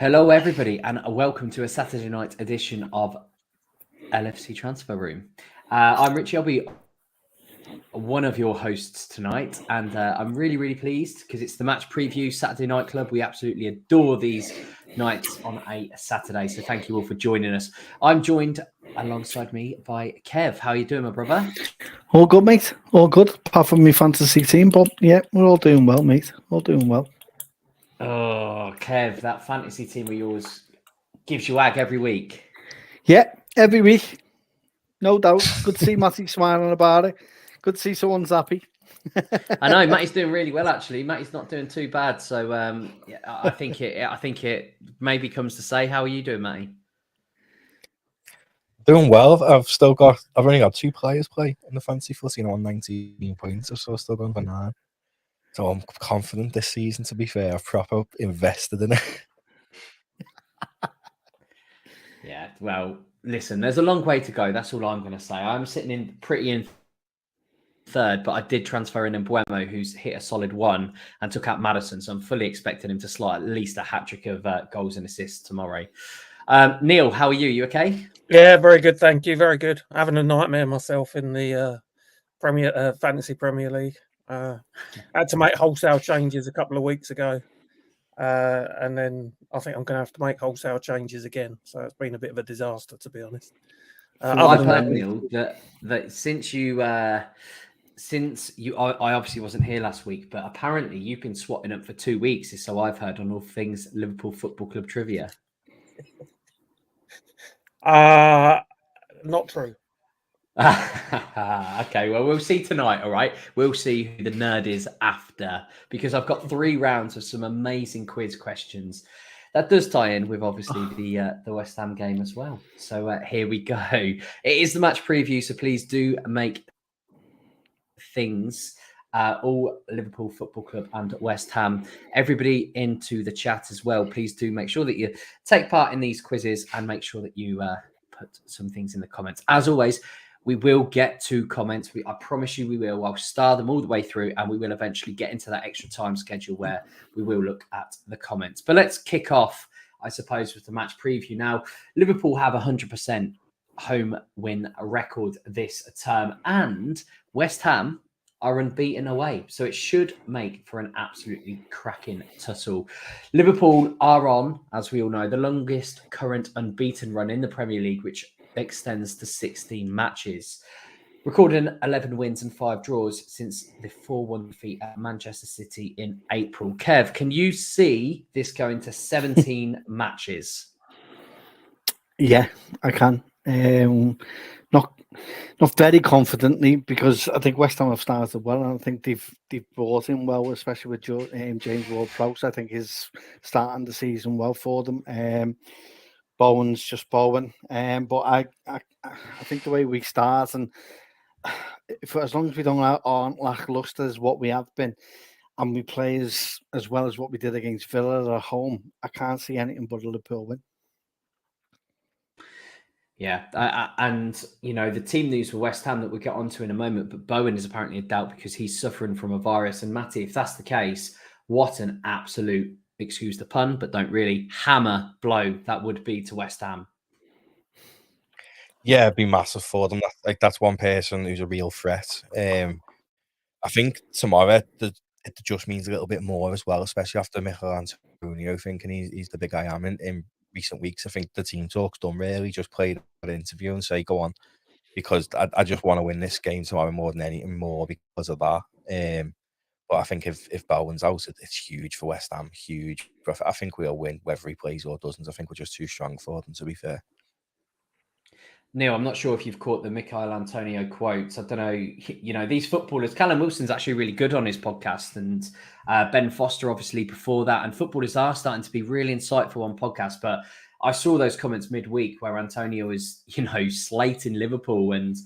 Hello, everybody, and welcome to a Saturday night edition of LFC Transfer Room. I'm Richie. I'll be one of your hosts tonight, and I'm really pleased because it's the match preview Saturday Night Club. We absolutely adore these nights on a Saturday, so thank you all for joining us. I'm joined alongside me by Kev. How are you doing, my brother? All good, mate. All good, apart from my fantasy team. But yeah, we're all doing well, mate. All doing well. Oh, Kev, that fantasy team of yours gives you ag every week. Yeah, every week. No doubt. Good to see Matty smiling about it. Good to see someone's happy. I know Matty's doing really well, actually. Matty's not doing too bad. So yeah, I think it maybe comes to say, how are you doing, Matty? Doing well. I've only got 2 players play in the fantasy footy, on 19 points or so, still going for 9. So I'm confident this season, to be fair. I've proper invested in it. Yeah, well, listen, there's a long way to go. That's all I'm going to say. I'm sitting in pretty in third, but I did transfer in Mbuemo, who's hit a solid 1 and took out Maddison. So I'm fully expecting him to slot at least a hat-trick of goals and assists tomorrow. Neil, how are you? You okay? Yeah, very good. Thank you. Very good. Having a nightmare myself in the Fantasy Premier League. I had to make wholesale changes a couple of weeks ago. And then I think I'm going to have to make wholesale changes again. So it's been a bit of a disaster, to be honest. I've heard, Neil, that since I obviously wasn't here last week, but apparently you've been swatting up for 2 weeks, so I've heard, on all things Liverpool Football Club trivia. Not true. Okay, well, we'll see tonight, all right? We'll see who the nerd is after, because I've got 3 rounds of some amazing quiz questions. That does tie in with, obviously, the West Ham game as well. So here we go. It is the match preview, so please do make things all Liverpool Football Club and West Ham. Everybody into the chat as well. Please do make sure that you take part in these quizzes and make sure that you put some things in the comments. As always, we will get to comments. I promise you we will. I'll star them all the way through, and we will eventually get into that extra time schedule where we will look at the comments. But let's kick off, I suppose, with the match preview. Now, Liverpool have 100% home win record this term, and West Ham are unbeaten away. So it should make for an absolutely cracking tussle. Liverpool are on, as we all know, the longest current unbeaten run in the Premier League, which extends to 16 matches, recording 11 wins and 5 draws since the 4-1 defeat at Manchester City in April. Kev, can you see this going to 17 matches? Yeah, I can. Not very confidently, because I think West Ham have started well, and I think they've brought in well, especially with James Ward-Prowse. I think he's starting the season well for them. Bowen's just Bowen, but I think the way we start, and as long as we aren't lackluster as what we have been, and we play as well as what we did against Villa at home, I can't see anything but a Liverpool win. Yeah, and you know, the team news for West Ham that we'll get onto in a moment, but Bowen is apparently a doubt because he's suffering from a virus. And Matty, if that's the case, what an absolute, excuse the pun, but don't really, hammer blow that would be to West Ham. Yeah, it'd be massive for them. That's one person who's a real threat. I think tomorrow it just means a little bit more as well, especially after Mikel Antonio thinking he's the big I am in recent weeks. I think the team talk's done, really. Just play that interview and say, go on, because I just want to win this game tomorrow more than anything more because of that. But I think if Bowen's out, it's huge for West Ham, huge. But I think we'll win whether he plays or doesn't. I think we're just too strong for them, to be fair. Neil, I'm not sure if you've caught the Mikel Antonio quotes. I don't know. You know, these footballers, Callum Wilson's actually really good on his podcast, and Ben Foster obviously before that. And footballers are starting to be really insightful on podcasts. But I saw those comments midweek where Antonio was, you know, slating Liverpool and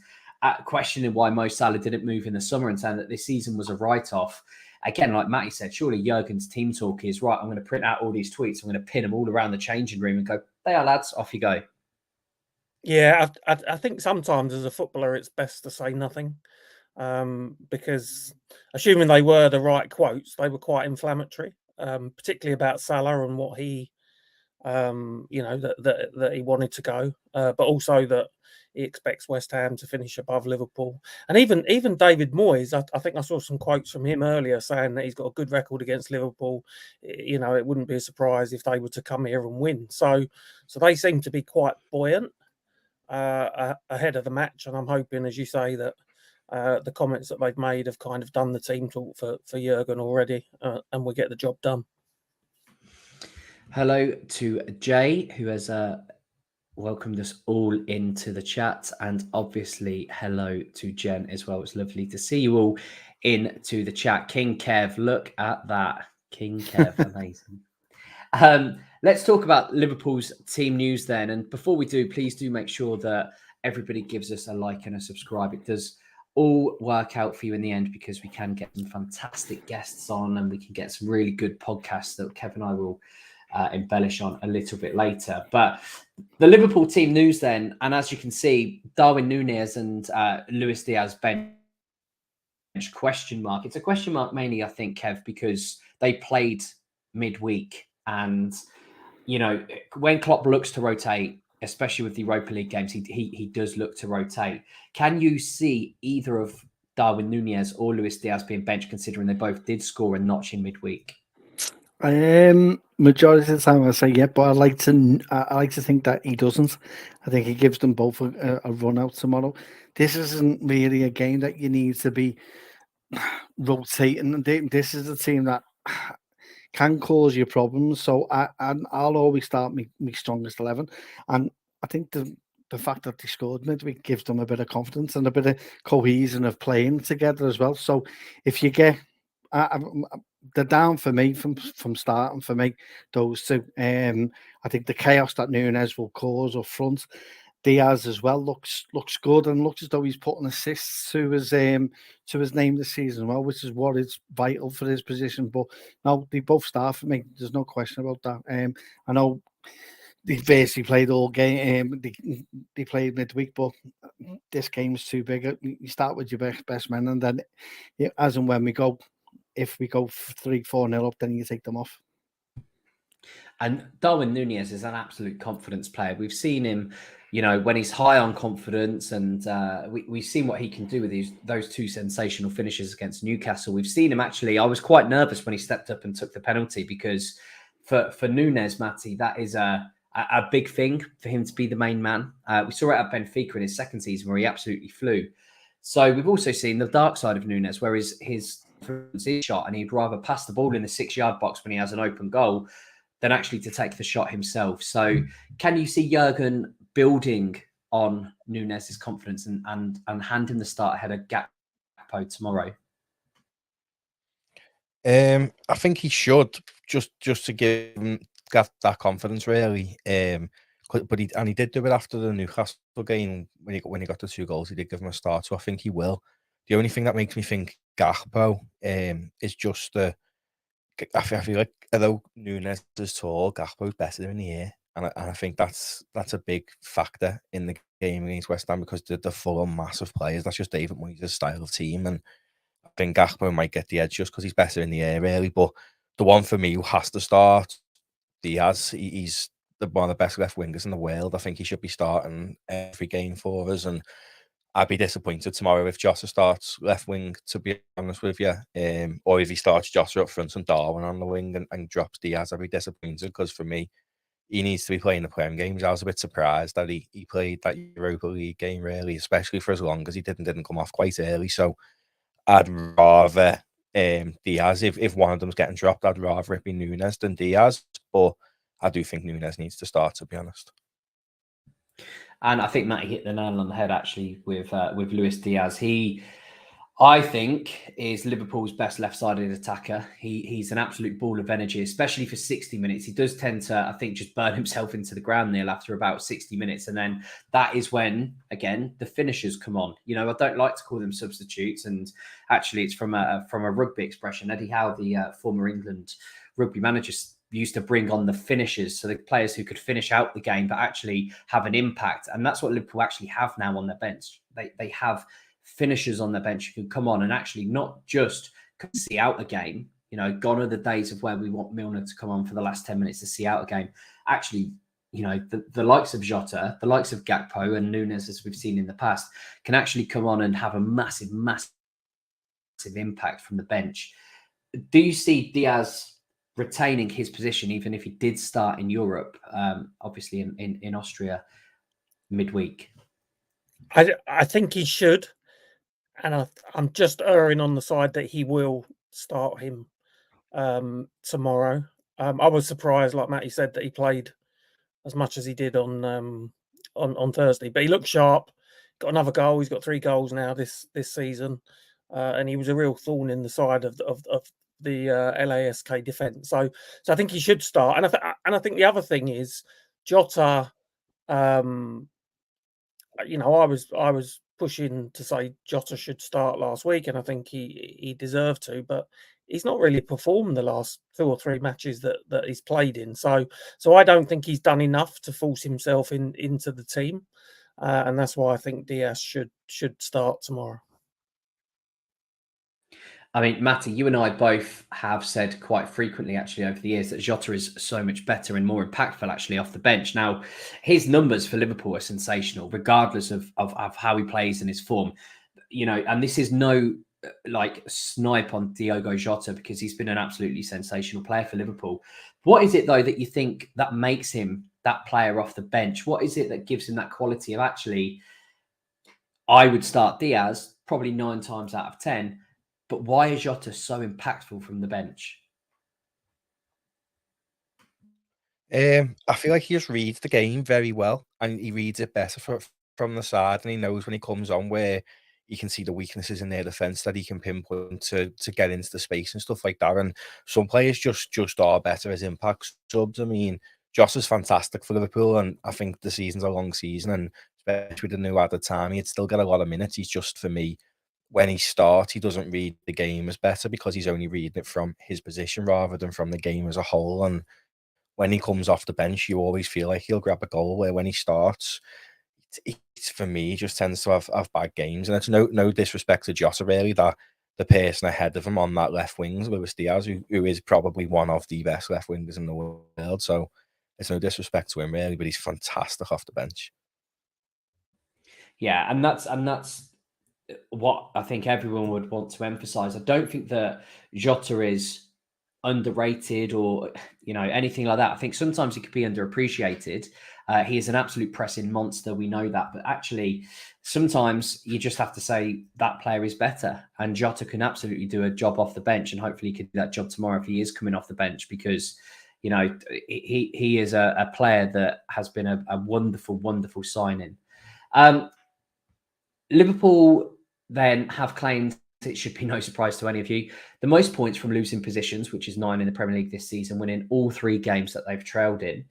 questioning why Mo Salah didn't move in the summer and saying that this season was a write-off. Again, like Matty said, surely Jurgen's team talk is, right, I'm going to print out all these tweets. I'm going to pin them all around the changing room and go, they are lads, off you go. Yeah, I think sometimes as a footballer, it's best to say nothing, because assuming they were the right quotes, they were quite inflammatory, particularly about Salah and what he that he wanted to go, but also that he expects West Ham to finish above Liverpool. And even David Moyes, I think I saw some quotes from him earlier saying that he's got a good record against Liverpool. It wouldn't be a surprise if they were to come here and win. So they seem to be quite buoyant ahead of the match, and I'm hoping, as you say, that the comments that they've made have kind of done the team talk for Jurgen already, and we get the job done. Hello to Jay, who has welcomed us all into the chat, and obviously hello to Jen as well. It's lovely to see you all into the chat. King Kev, look at that. King Kev, amazing. Let's talk about Liverpool's team news then. And before we do, please do make sure that everybody gives us a like and a subscribe. It does all work out for you in the end, because we can get some fantastic guests on, and we can get some really good podcasts that Kev and I will embellish on a little bit later. But the Liverpool team news then, and as you can see, Darwin Nunez and Luis Diaz bench question mark. It's a question mark mainly, I think, Kev, because they played midweek, and when Klopp looks to rotate, especially with the Europa League games, he does look to rotate. Can you see either of Darwin Nunez or Luis Diaz being benched, considering they both did score a notch in midweek? Majority of the time I say yeah, but I like to think that he doesn't. I think he gives them both a run out tomorrow. This isn't really a game that you need to be rotating. This is a team that can cause you problems. So I'll always start my strongest 11, and I think the fact that they scored midweek gives them a bit of confidence and a bit of cohesion of playing together as well. So if you get they're down for me from starting for me, those two. I think the chaos that Nunez will cause up front, Diaz as well looks good, and looks as though he's putting assists to his name this season as well, which is what is vital for his position. But no, they both start for me. There's no question about that. I know they basically played all game. They played midweek, but this game is too big. You start with your best men, and then as and when we go. If we go 3-4-0 up, then you take them off. And Darwin Nunez is an absolute confidence player. We've seen him, when he's high on confidence, and we've seen what he can do with those two sensational finishes against Newcastle. We've seen him actually. I was quite nervous when he stepped up and took the penalty, because for Nunez, Matty, that is a big thing for him to be the main man. We saw it at Benfica in his second season where he absolutely flew. So we've also seen the dark side of Nunez, where his shot, and he'd rather pass the ball in the 6-yard box when he has an open goal than actually to take the shot himself. So can you see Jurgen building on Nunez's confidence and hand him the start ahead of Gakpo tomorrow? I think he should, just to give him that confidence, really. But he did do it after the Newcastle game when he got the 2 goals. He did give him a start, so I think he will. The only thing that makes me think Gakpo is just I feel like, although Nunez is tall, Gakpo's better in the air, and I think that's a big factor in the game against West Ham, because they're full of massive players. That's just David Moyes' style of team, and I think Gakpo might get the edge just because he's better in the air, really. But the one for me who has to start, Diaz. He's one of the best left wingers in the world. I think he should be starting every game for us, and I'd be disappointed tomorrow if Jota starts left wing, to be honest with you. Or if he starts Jota up front and Darwin on the wing and drops Diaz, I'd be disappointed, because for me, he needs to be playing the Prem games. I was a bit surprised that he played that Europa League game, really, especially for as long as he didn't come off quite early. So I'd rather Diaz, if one of them's getting dropped, I'd rather it be Nunez than Diaz. But I do think Nunez needs to start, to be honest. And I think Matty hit the nail on the head, actually, with Luis Diaz. He, I think, is Liverpool's best left-sided attacker. He's an absolute ball of energy, especially for 60 minutes. He does tend to, I think, just burn himself into the ground, Neil, after about 60 minutes. And then that is when, again, the finishers come on. I don't like to call them substitutes. And actually, it's from a rugby expression. Eddie Howe, the former England rugby manager, used to bring on the finishers, so the players who could finish out the game but actually have an impact. And that's what Liverpool actually have now on their bench. They have finishers on their bench who can come on and actually not just see out the game, You know, gone are the days of where we want Milner to come on for the last 10 minutes to see out a game. Actually, you know, the likes of Jota, the likes of Gakpo and Nunez, as we've seen in the past, can actually come on and have a massive impact from the bench. Do you see Diaz retaining his position, even if he did start in Europe, obviously in Austria midweek? I think he should, and I'm just erring on the side that he will start him tomorrow. I was surprised, like Matty said, that he played as much as he did on Thursday, but he looked sharp. Got another goal. He's got 3 goals now this season, and he was a real thorn in the side of the LASK defence. So I think he should start. And I think the other thing is Jota. You know, I was pushing to say Jota should start last week, and I think he deserved to, but he's not really performed the last 2 or 3 matches that he's played in. So I don't think he's done enough to force himself into the team, and that's why I think Diaz should start tomorrow. I mean, Matty, you and I both have said quite frequently, actually, over the years that Jota is so much better and more impactful, actually, off the bench. Now, his numbers for Liverpool are sensational, regardless of how he plays and his form. You know, and this is no like snipe on Diogo Jota, because he's been an absolutely sensational player for Liverpool. What is it, though, that you think that makes him that player off the bench? What is it that gives him that quality of actually, I would start Diaz probably 9 times out of 10, but why is Jota so impactful from the bench? I feel like he just reads the game very well, and he reads it better from the side, and he knows when he comes on where you can see the weaknesses in their defence that he can pinpoint to get into the space and stuff like that. And some players just are better as impact subs. I mean, Jota's fantastic for Liverpool, and I think the season's a long season, and especially with the new added time, he'd still get a lot of minutes. He's just, for me, when he starts, he doesn't read the game as better because he's only reading it from his position rather than from the game as a whole. And when he comes off the bench, you always feel like he'll grab a goal, where when he starts, it's for me, he just tends to have bad games. And it's no disrespect to Jota, really, that the person ahead of him on that left wing is Luis Diaz, who is probably one of the best left wingers in the world. So it's no disrespect to him, really, but he's fantastic off the bench. Yeah, and that's what I think everyone would want to emphasize. I don't think that Jota is underrated or, you know, anything like that. I think sometimes he could be underappreciated. He is an absolute pressing monster. We know that. But actually, sometimes you just have to say that player is better. And Jota can absolutely do a job off the bench. And hopefully he could do that job tomorrow if he is coming off the bench, because, you know, he is a player that has been a wonderful, wonderful signing. Liverpool then have claimed, it should be no surprise to any of you, the most points from losing positions, which is 9 in the Premier League this season, winning all 3 games that they've trailed in.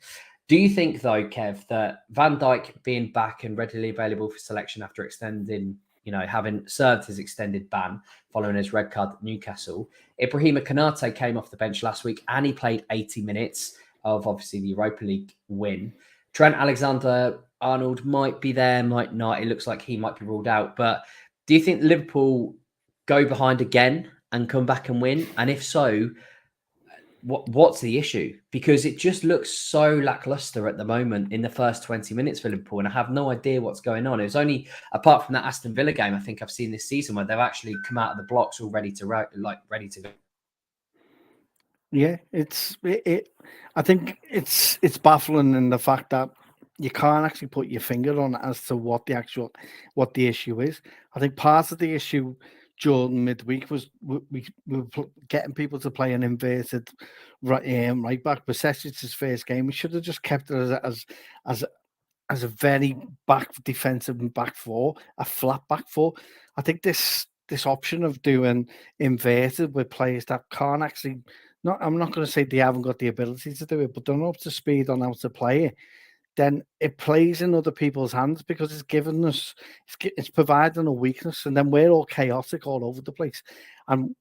Do you think, though, Kev, that Van Dijk being back and readily available for selection after extending, you know, having served his extended ban following his red card at Newcastle, Ibrahima Konate came off the bench last week and he played 80 minutes of, obviously, the Europa League win. Trent Alexander-Arnold might be there, might not. It looks like he might be ruled out. But do you think Liverpool go behind again and come back and win? And if so, what's the issue? Because it just looks so lackluster at the moment in the first 20 minutes for Liverpool, and I have no idea what's going on. It was only, apart from that Aston Villa game, I think I've seen this season where they've actually come out of the blocks all ready to go. Yeah, I think it's baffling in the fact that you can't actually put your finger on it as to what the issue is. I think part of the issue during midweek was we were getting people to play an inverted right back. Besesic's first game, we should have just kept it as a very defensive back 4, a flat back 4. I think this option of doing inverted with players that can't actually, I'm not going to say they haven't got the ability to do it, but they're not up to speed on how to play it, then it plays in other people's hands, because it's giving us, it's providing a weakness, and then we're all chaotic all over the place. And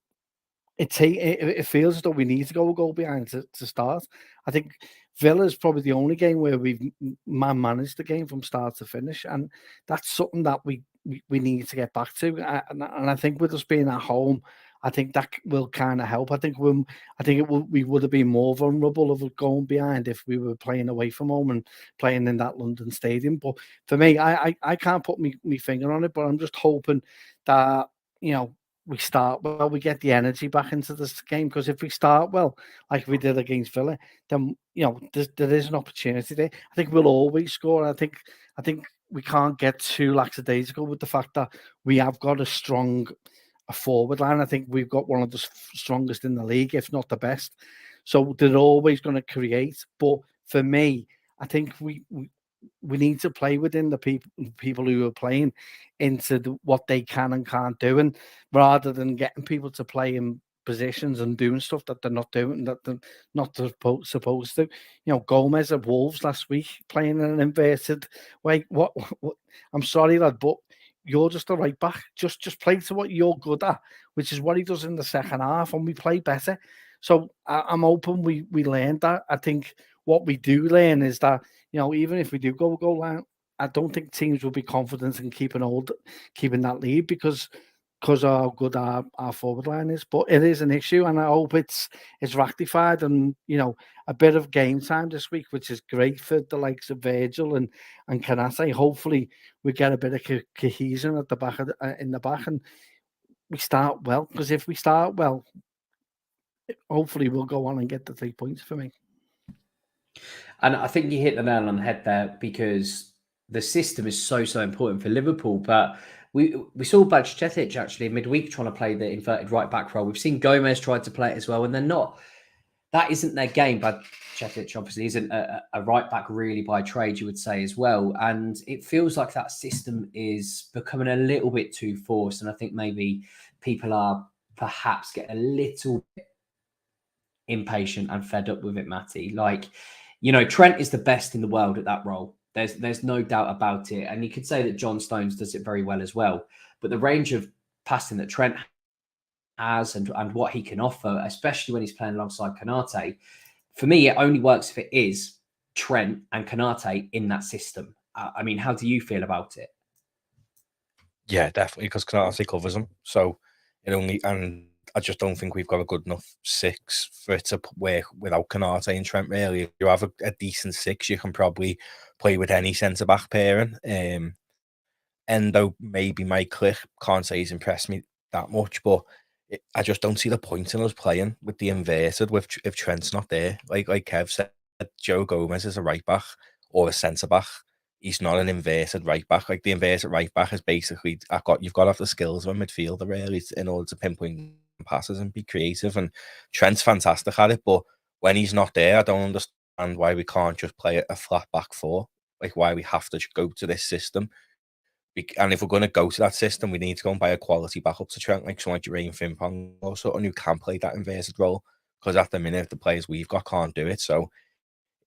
it feels as though we need to go a goal behind to start. I think Villa is probably the only game where we've managed the game from start to finish, and that's something that we need to get back to. And I think with us being at home, I think that will kind of help. I think we would have been more vulnerable of going behind if we were playing away from home and playing in that London stadium. But for me, I can't put me finger on it, but I'm just hoping that, we start well, we get the energy back into this game, because if we start well, like we did against Villa, then there is an opportunity there. I think we'll always score. I think we can't get too lackadaisical with the fact that we have got a forward line. I think we've got one of the strongest in the league, if not the best. So they're always going to create. But for me, I think we need to play within the people who are playing into what they can and can't do, and rather than getting people to play in positions and doing stuff that they're not doing, that they're not supposed to. Gomez at Wolves last week playing in an inverted way. What I'm sorry, lad, but you're just a right back. Just play to what you're good at, which is what he does in the second half, and we play better. So I'm hoping we learn that. I think what we do learn is that, even if we do go line, I don't think teams will be confident in keeping that lead because of how good our forward line is. But it is an issue, and I hope it's rectified, and a bit of game time this week, which is great for the likes of Virgil and Kanate. Hopefully we get a bit of cohesion at the back in the back, and we start well, because if we start well, hopefully we'll go on and get the 3 points for me. And I think you hit the nail on the head there, because the system is so important for Liverpool. But we saw Bajcetic actually midweek trying to play the inverted right back role. We've seen Gomez try to play it as well, and they're not. That isn't their game. Bajcetic obviously isn't a right back really by trade, you would say, as well. And it feels like that system is becoming a little bit too forced. And I think maybe people are perhaps getting a little bit impatient and fed up with it, Matty. Like, Trent is the best in the world at that role. There's no doubt about it. And you could say that John Stones does it very well as well. But the range of passing that Trent has and what he can offer, especially when he's playing alongside Kanate, for me, it only works if it is Trent and Kanate in that system. I mean, how do you feel about it? Yeah, definitely, because Kanate covers him. So and I just don't think we've got a good enough six for it to work without Kanate and Trent, really. If you have a decent six, you can probably play with any centre-back pairing. Endo maybe might click. Can't say he's impressed me that much, but I just don't see the point in us playing with the inverted if Trent's not there. Like Kev said, Joe Gomez is a right-back or a centre-back. He's not an inverted right back. Like, the inverted right back is basically you've got to have the skills of a midfielder, really, in order to pinpoint passes and be creative. And Trent's fantastic at it, but when he's not there, I don't understand why we can't just play a flat back four. Like, why we have to go to this system. And if we're going to go to that system, we need to go and buy a quality backup to Trent, like someone like Jurgen Frimpong or someone who can play that inverted role. Because at the minute, the players we've got can't do it. So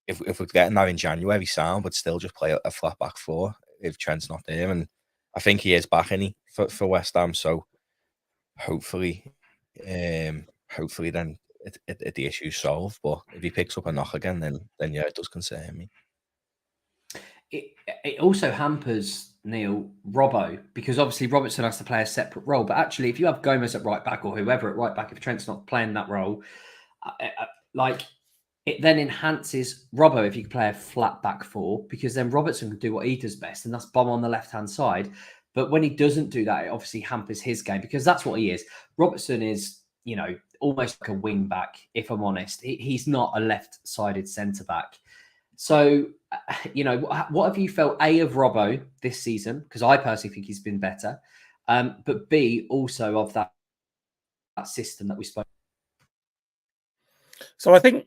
if we're getting that in January, sound, but still just play a flat back four if Trent's not there. And I think he is back for West Ham. So hopefully then the issue's solved. But if he picks up a knock again, then yeah, it does concern me. It also hampers, Neil, Robbo, because obviously Robertson has to play a separate role. But actually, if you have Gomez at right back or whoever at right back, if Trent's not playing that role, it then enhances Robbo if you can play a flat back four, because then Robertson can do what he does best, and that's bomb on the left-hand side. But when he doesn't do that, it obviously hampers his game, because that's what he is. Robertson is, almost like a wing back, if I'm honest. He's not a left-sided centre-back. So, what have you felt, A, of Robbo this season? Because I personally think he's been better. But B, also of that system that we spoke. So I think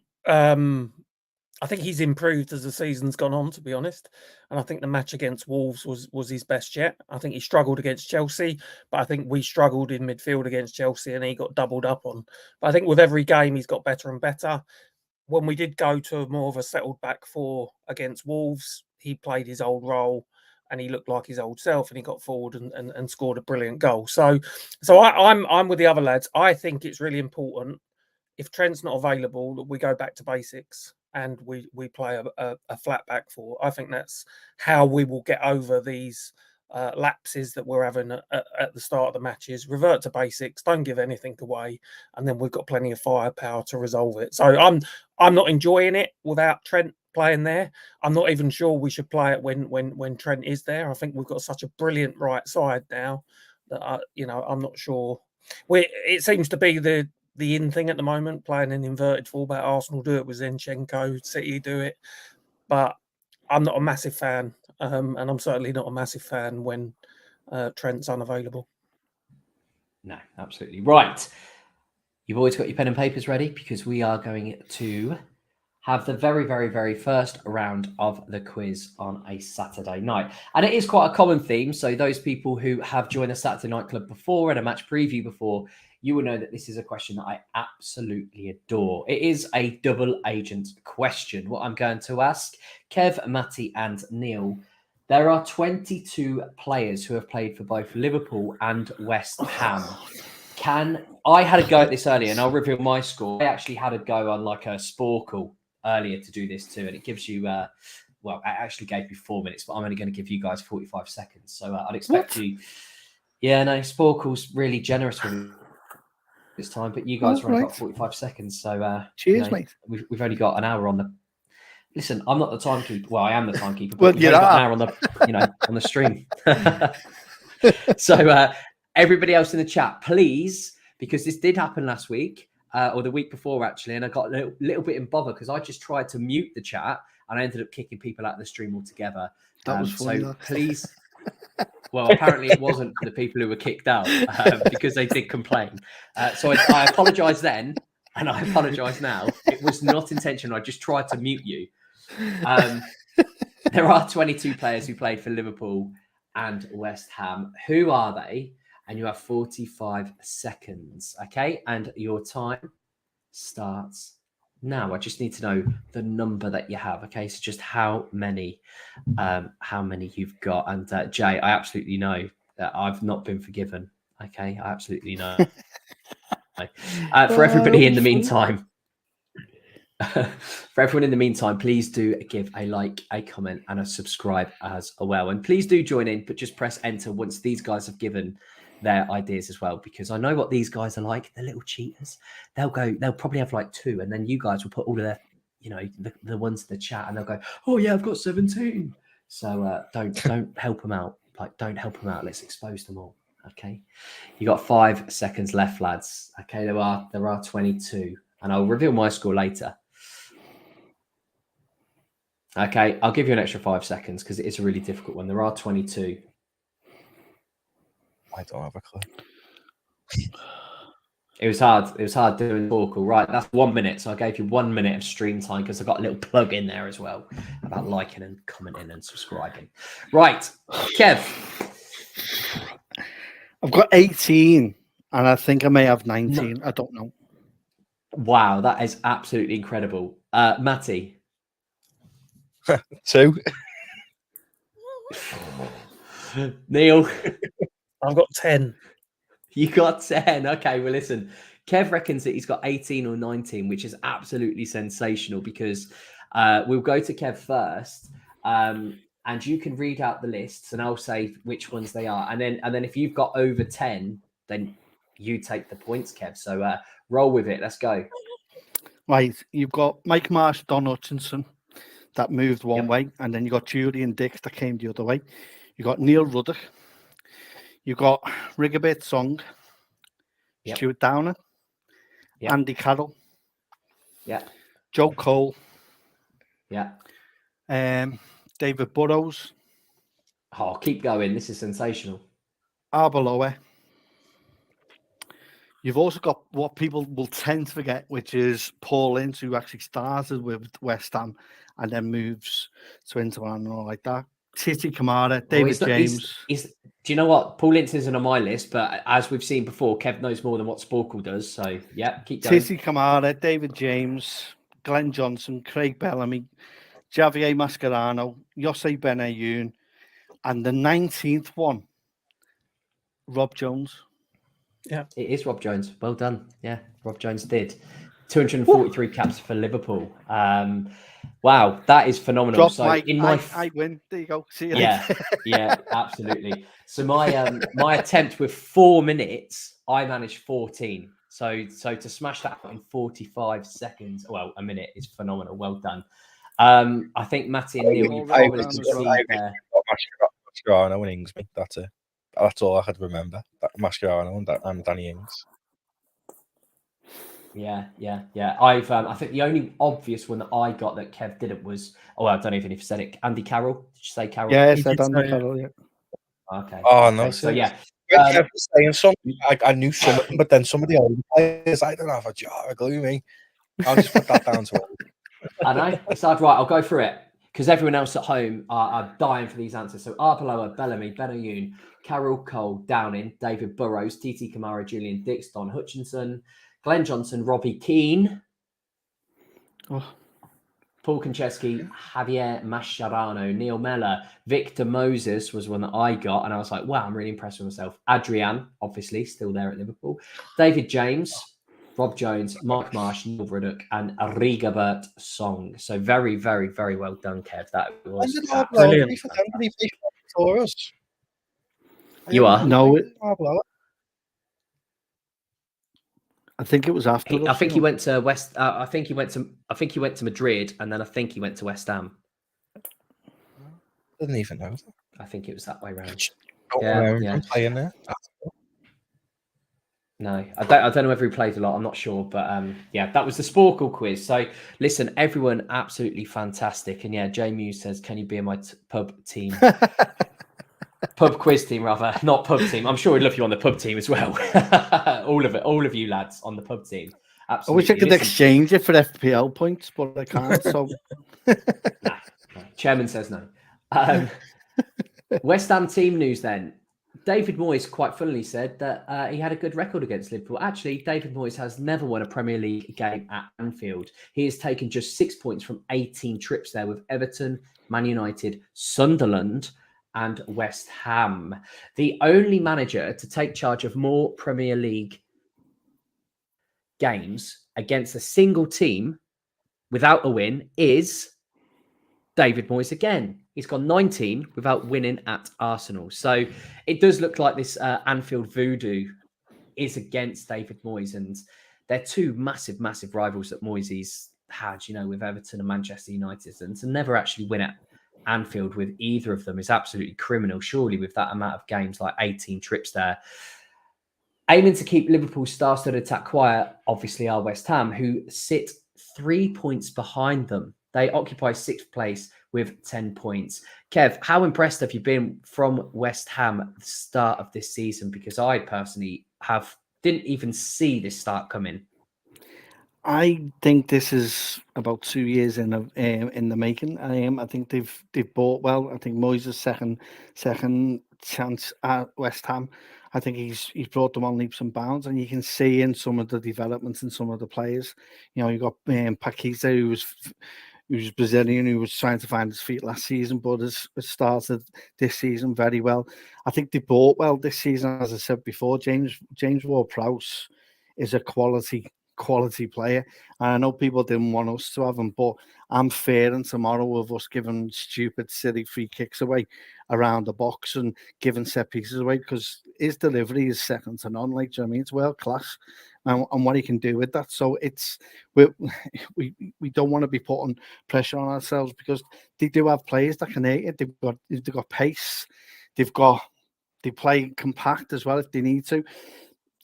he's improved as the season's gone on, to be honest. And I think the match against Wolves was his best yet. I think he struggled against Chelsea, but I think we struggled in midfield against Chelsea and he got doubled up on. But I think with every game, he's got better and better. When we did go to more of a settled back four against Wolves, he played his old role and he looked like his old self, and he got forward and scored a brilliant goal. So I'm with the other lads. I think it's really important, if Trent's not available, that we go back to basics and we play a flat back four. I think that's how we will get over these lapses that we're having at the start of the matches, revert to basics, don't give anything away, and then we've got plenty of firepower to resolve it. So I'm not enjoying it without Trent playing there. I'm not even sure we should play it when Trent is there. I think we've got such a brilliant right side now that I'm not sure. It seems to be the in thing at the moment, playing an inverted fullback. Arsenal do it with Zinchenko, City do it, but I'm not a massive fan, and I'm certainly not a massive fan when Trent's unavailable. No, absolutely. Right. You've always got your pen and papers ready because we are going to have the very, very, very first round of the quiz on a Saturday night. And it is quite a common theme. So those people who have joined the Saturday Night Club before and a match preview before, you will know that this is a question that I absolutely adore. It is a double agent question. What I'm going to ask Kev, Matty and Neil, there are 22 players who have played for both Liverpool and West Ham. I had a go at this earlier and I'll reveal my score. I actually had a go on like a Sporkle earlier to do this too, and it gives you it actually gave me 4 minutes, but I'm only going to give you guys 45 seconds, so I'd expect you. Yeah, no, Sporkle's really generous with this time, but you guys have only got 45 seconds, so cheers, mate. We've only got an hour on the. Listen, I'm not the timekeeper. Well, I am the timekeeper, but Well, we've only got an hour on the on the stream. So everybody else in the chat, please, because this did happen last week. Or the week before, actually, and I got a little bit in bother because I just tried to mute the chat and I ended up kicking people out of the stream altogether. That was funny. So please, well, apparently it wasn't for the people who were kicked out because they did complain. So I apologise then, and I apologise now. It was not intentional. I just tried to mute you. There are 22 players who played for Liverpool and West Ham. Who are they? And you have 45 seconds, okay? And your time starts now. I just need to know the number that you have, okay? So just how many you've got. And Jay, I absolutely know that I've not been forgiven, okay? I absolutely know. For everybody in the meantime, please do give a like, a comment, and a subscribe as well. And please do join in, but just press enter once these guys have given their ideas as well, because I know what these guys are like. They're little cheaters. They'll probably have like 2, and then you guys will put all of their, the ones in the chat, and they'll go, oh yeah, I've got 17. So don't help them out. Like, don't help them out. Let's expose them all. Okay. You got 5 seconds left, lads. Okay. There are 22, and I'll reveal my score later. Okay. I'll give you an extra 5 seconds because it is a really difficult one. There are 22. I don't have a clue. It was hard. It was hard doing Sporkle. Right, that's 1 minute. So I gave you 1 minute of stream time because I got a little plug in there as well about liking and commenting and subscribing. Right, Kev. I've got 18, and I think I may have 19. No. I don't know. Wow, that is absolutely incredible. Matty. 2. Neil. I've got 10. You got 10. Okay, well, listen. Kev reckons that he's got 18 or 19, which is absolutely sensational because we'll go to Kev first, and you can read out the lists, and I'll say which ones they are. And then if you've got over 10, then you take the points, Kev. So roll with it. Let's go. Right, you've got Mike Marsh, Don Hutchinson, that moved one way, and then you got Julian Dix that came the other way. You got Neil Ruddock. You got Rigobert Song, Stuart Downer, Andy Carroll, Joe Cole, David Burrows. Oh, keep going. This is sensational. Arbeloa. You've also got what people will tend to forget, which is Paul Ince, who actually started with West Ham and then moves to Inter and all like that. Titi Kamara, David James. Do you know what? Paul Ince isn't on my list, but as we've seen before, Kev knows more than what Sporkle does. So, yeah, keep going. Titi Kamara, David James, Glenn Johnson, Craig Bellamy, Javier Mascherano, Jose Benayoun, and the 19th one, Rob Jones. Yeah, it is Rob Jones. Well done. Yeah, Rob Jones did 243 caps for Liverpool. Wow, that is phenomenal. Drop So mic. in my I win. There you go. See you yeah, later. yeah, absolutely. So my attempt with 4 minutes, I managed 14. So to smash that out in 45 seconds, well, a minute, is phenomenal. Well done. I think Matty and Neil, you I probably was- can I was- see there. Mascherano and Ingsby. That's it. That's all I had to remember. That Mascherano and Danny Ings. Yeah. I think the only obvious one that I got that Kev didn't was, I don't even know if you said it. Andy Carroll. Did you say Carroll? Yeah, I He said did Andy say it. Carroll, yeah. Okay. Oh, okay. no. So yeah. When Kev was saying something, I knew some of them, but then some of the older players, I don't have a jar of gloomy. I'll just put that down to all. I know. It's hard. Right, I'll go through it because everyone else at home are dying for these answers. So Arbeloa, Bellamy, Benayoun, Carroll, Cole, Downing, David Burrows, TT Kamara, Julian Dix, Don Hutchinson, Glenn Johnson, Robbie Keane, Paul Konchesky, Javier Mascherano, Neil Mellor, Victor Moses was one that I got, and I was like, wow, I'm really impressed with myself. Adrian, obviously, still there at Liverpool. David James, Rob Jones, Mark Marsh, Neil Ruddock, and Rigobert Song. So very, very, very well done, Kev. That was Brilliant. You are? No, I think it was after. I think he went to West. I think he went to Madrid, and then I think he went to West Ham. Didn't even know. I think it was that way round. I'm playing there. No, I don't know whether he played a lot. I'm not sure, but yeah, that was the Sporkle quiz. So listen, everyone, absolutely fantastic. And yeah, Jay Muse says, "Can you be in my pub team?" Pub quiz team, rather, not pub team. I'm sure we'd love you on the pub team as well. All of it, all of you lads on the pub team. Absolutely. I wish I could exchange it for FPL points, but I can't. So, no. Chairman says no. West Ham team news then. David Moyes quite funnily said that he had a good record against Liverpool. Actually, David Moyes has never won a Premier League game at Anfield. He has taken just 6 points from 18 trips there with Everton, Man United, Sunderland, and West Ham. The only manager to take charge of more Premier League games against a single team without a win is David Moyes again. He's gone 19 without winning at Arsenal. So it does look like this Anfield voodoo is against David Moyes. And they're two massive, massive rivals that Moyes had, with Everton and Manchester United. And to never actually win at Anfield with either of them is absolutely criminal, surely, with that amount of games, like 18 trips there. Aiming to keep Liverpool's star-studded attack quiet, obviously, are West Ham, who sit 3 points behind them. They occupy 6th place with 10 points. Kev, how impressed have you been from West Ham at the start of this season? Because I personally didn't even see this start coming. I think this is about 2 years in the making. I think they've bought well. I think Moyes' second chance at West Ham. I think he's brought them on leaps and bounds, and you can see in some of the developments in some of the players. You got Paqueta, who was Brazilian, who was trying to find his feet last season, but has started this season very well. I think they bought well this season, as I said before. James Ward-Prowse is a quality player, and I know people didn't want us to have him, but I'm fearing tomorrow of us giving stupid, silly free kicks away around the box and giving set pieces away, because his delivery is second to none. Like, do you know what I mean? It's world class, and what he can do with that. So we don't want to be putting pressure on ourselves, because they do have players that can hit it. They've got pace. They play compact as well if they need to.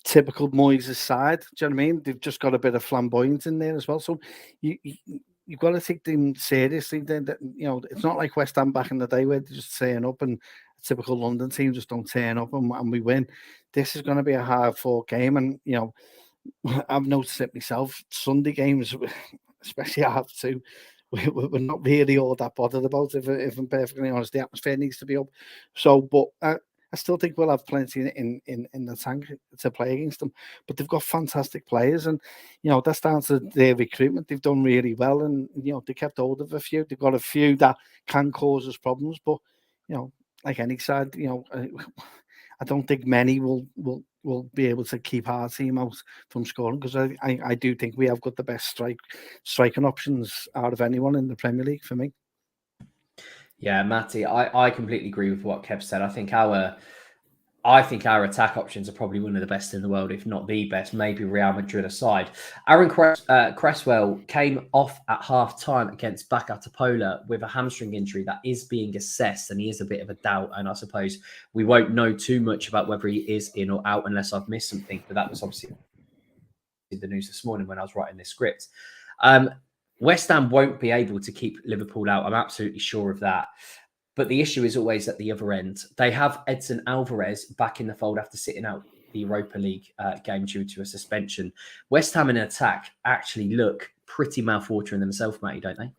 Typical Moyes' side, do you know what I mean? They've just got a bit of flamboyance in there as well. So you've got to take them seriously. It's not like West Ham back in the day where they just turn up and a typical London team just don't turn up and we win. This is going to be a hard-fought game, and I've noticed it myself. Sunday games, especially half two, we're not really all that bothered about. If I'm perfectly honest, the atmosphere needs to be up. So, but I still think we'll have plenty in the tank to play against them. But they've got fantastic players, and that's down to their recruitment. They've done really well, and they kept hold of a few. They've got a few that can cause us problems, but like any side, I don't think many will will be able to keep our team out from scoring, because I do think we have got the best striking options out of anyone in the Premier League for me. Yeah, Matty, I completely agree with what Kev said. I think our attack options are probably one of the best in the world, if not the best, maybe Real Madrid aside. Aaron Cresswell came off at half-time against Bakatapola with a hamstring injury that is being assessed, and he is a bit of a doubt. And I suppose we won't know too much about whether he is in or out unless I've missed something. But that was obviously the news this morning when I was writing this script. West Ham won't be able to keep Liverpool out. I'm absolutely sure of that. But the issue is always at the other end. They have Edson Alvarez back in the fold after sitting out the Europa League game due to a suspension. West Ham in attack actually look pretty mouthwatering themselves, Matty, don't they?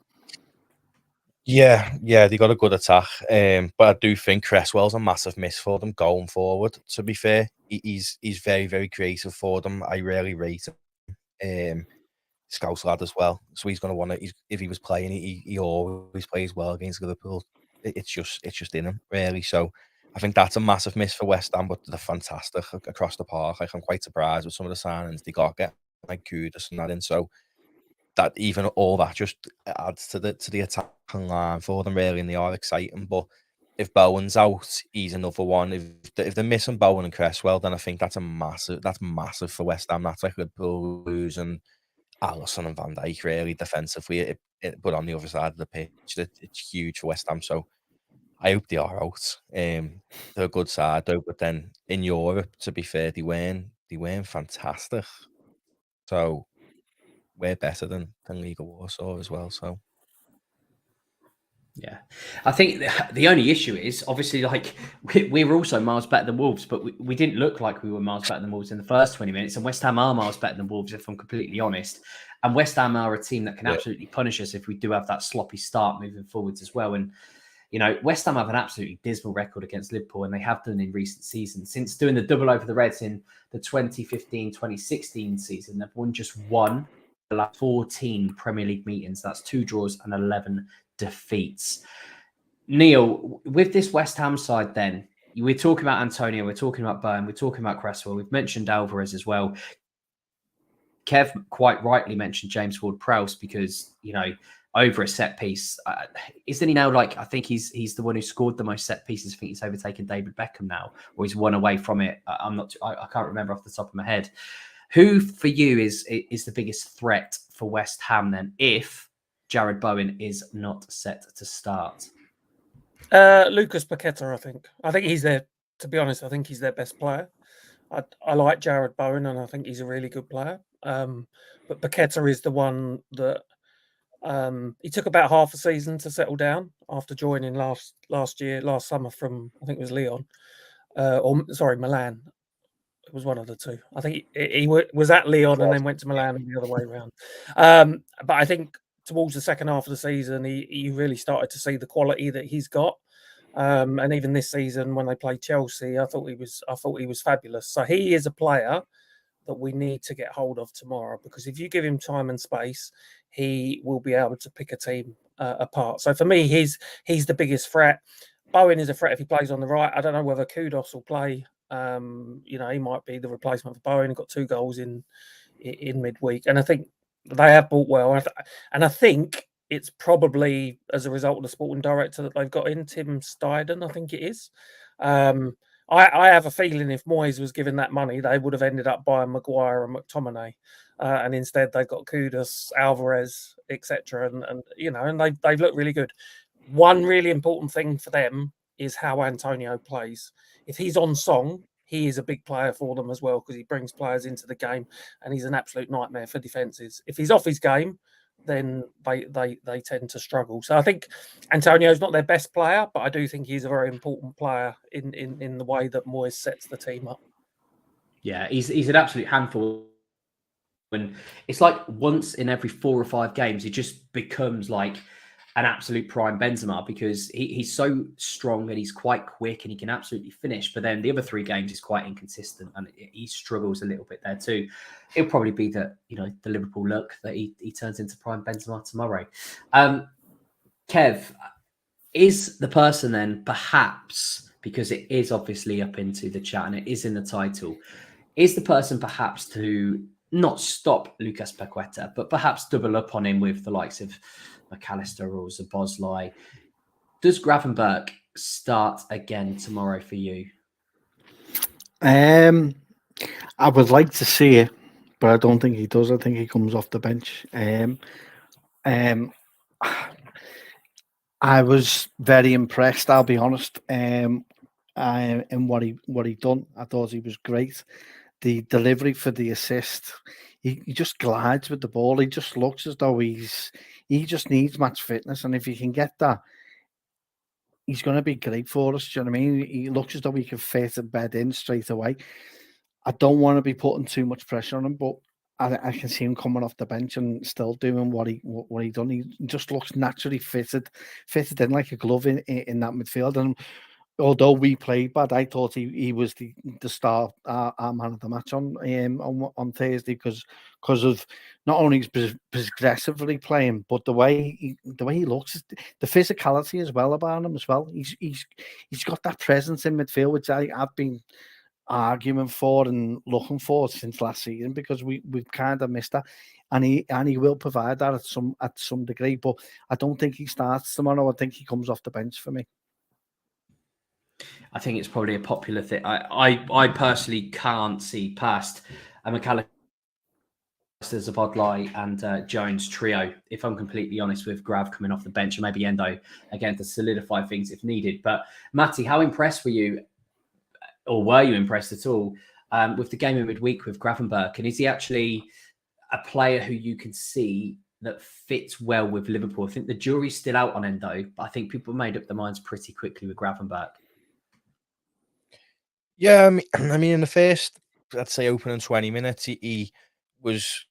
Yeah, they got a good attack. But I do think Cresswell's a massive miss for them going forward, to be fair. He's very, very creative for them. I really rate him. Scouse lad as well. So he's going to want to, if he was playing, he always plays well against Liverpool. It's just in him, really. So I think that's a massive miss for West Ham, but they're fantastic across the park. Like, I'm quite surprised with some of the signings they got, get like Kudus and that in. So that even all that just adds to the attacking line for them, really, and they are exciting. But if Bowen's out, he's another one. If they're missing Bowen and Cresswell, then I think that's massive for West Ham. That's like Liverpool losing Alisson and Van Dijk, really, defensively. But on the other side of the pitch, it's huge for West Ham. So I hope they are out. They're a good side, though. But then in Europe, to be fair, they weren't fantastic. So we're better than Liga Warsaw as well. So yeah, I think the only issue is obviously, like, we were also miles better than Wolves, but we didn't look like we were miles better than Wolves in the first 20 minutes. And West Ham are miles better than Wolves, if I'm completely honest. And West Ham are a team that can absolutely punish us if we do have that sloppy start moving forwards as well. And, you know, West Ham have an absolutely dismal record against Liverpool, and they have done in recent seasons. Since doing the double over the Reds in the 2015-2016 season, they've won just one the last 14 Premier League meetings. That's 2 draws and 11 defeats. Neil, with this West Ham side then, we're talking about Antonio, we're talking about Bowen, we're talking about Cresswell, we've mentioned Alvarez as well. Kev quite rightly mentioned James Ward-Prowse because, you know, over a set piece, isn't he now, like, I think he's the one who scored the most set pieces. I think he's overtaken David Beckham now, or he's one away from it. I can't remember off the top of my head. Who for you is the biggest threat for West Ham then, if Jared Bowen is not set to start? Lucas Paqueta, I think. I think he's their, to be honest, I think he's their best player. I like Jared Bowen, and I think he's a really good player. But Paqueta is the one that he took about half a season to settle down after joining last summer from, I think it was Milan. It was one of the two. I think he was at Lyon and then went to Milan and the other way around. But I think towards the second half of the season, he really started to see the quality that he's got. And even this season, when they played Chelsea, I thought he was fabulous. So he is a player that we need to get hold of tomorrow, because if you give him time and space, he will be able to pick a team apart. So for me, he's the biggest threat. Bowen is a threat if he plays on the right. I don't know whether Kudus will play. You know, he might be the replacement for Bowen. He got 2 goals in midweek, and I think they have bought well. And I think it's probably as a result of the sporting director that they've got in, Tim Steidten, I think it is. I have a feeling if Moyes was given that money, they would have ended up buying Maguire and McTominay, and instead they've got Kudus, Alvarez, etc. And you know, and they've looked really good. One really important thing for them is how Antonio plays. If he's on song, he is a big player for them as well, because he brings players into the game, and he's an absolute nightmare for defences. If he's off his game, then they tend to struggle. So I think Antonio's not their best player, but I do think he's a very important player in the way that Moyes sets the team up. Yeah, he's an absolute handful. And it's like once in every 4 or 5 games, he just becomes like an absolute prime Benzema, because he's so strong and he's quite quick and he can absolutely finish. But then the other 3 games is quite inconsistent and he struggles a little bit there too. It'll probably be the Liverpool luck that he turns into prime Benzema tomorrow. Kev, is the person then perhaps, because it is obviously up into the chat and it is in the title, is the person perhaps to not stop Lucas Paqueta, but perhaps double up on him with the likes of McAllister or Szoboszlai. Does Gravenberch start again tomorrow for you? I would like to see it, but I don't think he does. I think he comes off the bench. I was very impressed, I'll be honest, in what he done. I thought he was great. The delivery for the assist, he just glides with the ball. He just looks as though he just needs match fitness, and if he can get that, he's going to be great for us. Do you know what I mean? He looks as though he can fit a bed in straight away. I don't want to be putting too much pressure on him, but I can see him coming off the bench and still doing what he done. He just looks naturally fitted in like a glove in that midfield. And although we played bad, I thought he was the star, our man of the match on Thursday because of not only his progressively playing, but the way he looks, the physicality as well about him as well. He's got that presence in midfield, which I've been arguing for and looking for since last season, because we've kind of missed that, and he will provide that at some degree. But I don't think he starts tomorrow. I think he comes off the bench for me. I think it's probably a popular thing. I personally can't see past a McAllister, Szoboszlai and Jones trio, if I'm completely honest, with Grav coming off the bench and maybe Endo again to solidify things if needed. But Matty, how impressed were you, or were you impressed at all with the game in midweek with Gravenberch? And is he actually a player who you can see that fits well with Liverpool? I think the jury's still out on Endo, but I think people made up their minds pretty quickly with Gravenberch. Yeah, I mean, in the first, let's say, opening 20 minutes, he was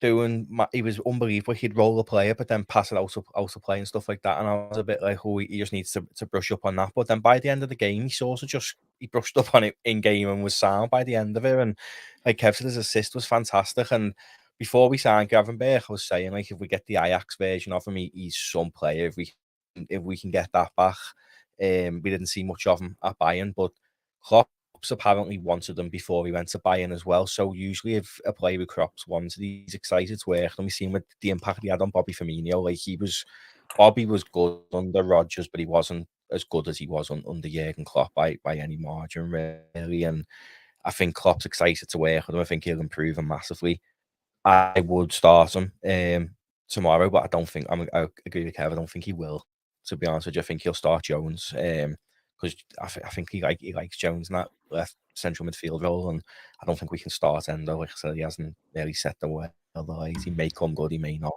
unbelievable. He'd roll a player, but then pass it out to play and stuff like that. And I was a bit like, oh, he just needs to brush up on that. But then by the end of the game, he brushed up on it in game and was sound by the end of it. And like Kev said, his assist was fantastic. And before we signed Gravenberch, I was saying, like, if we get the Ajax version of him, he's some player. If we can get that back, we didn't see much of him at Bayern, but Klopp apparently wanted them before he went to Bayern as well. So usually if a player with Klopp's wanted, he's excited to work. And we've seen with the impact he had on Bobby Firmino. Like Bobby was good under Rodgers, but he wasn't as good as he was under Jurgen Klopp by any margin, really. And I think Klopp's excited to work with him. I think he'll improve him massively. I would start him tomorrow, but I agree with Kev. I don't think he will, to be honest with you. I think he'll start Jones. Because I think he likes Jones in that left central midfield role, and I don't think we can start Endo. Like I said, he hasn't really set the way. He may come good, he may not.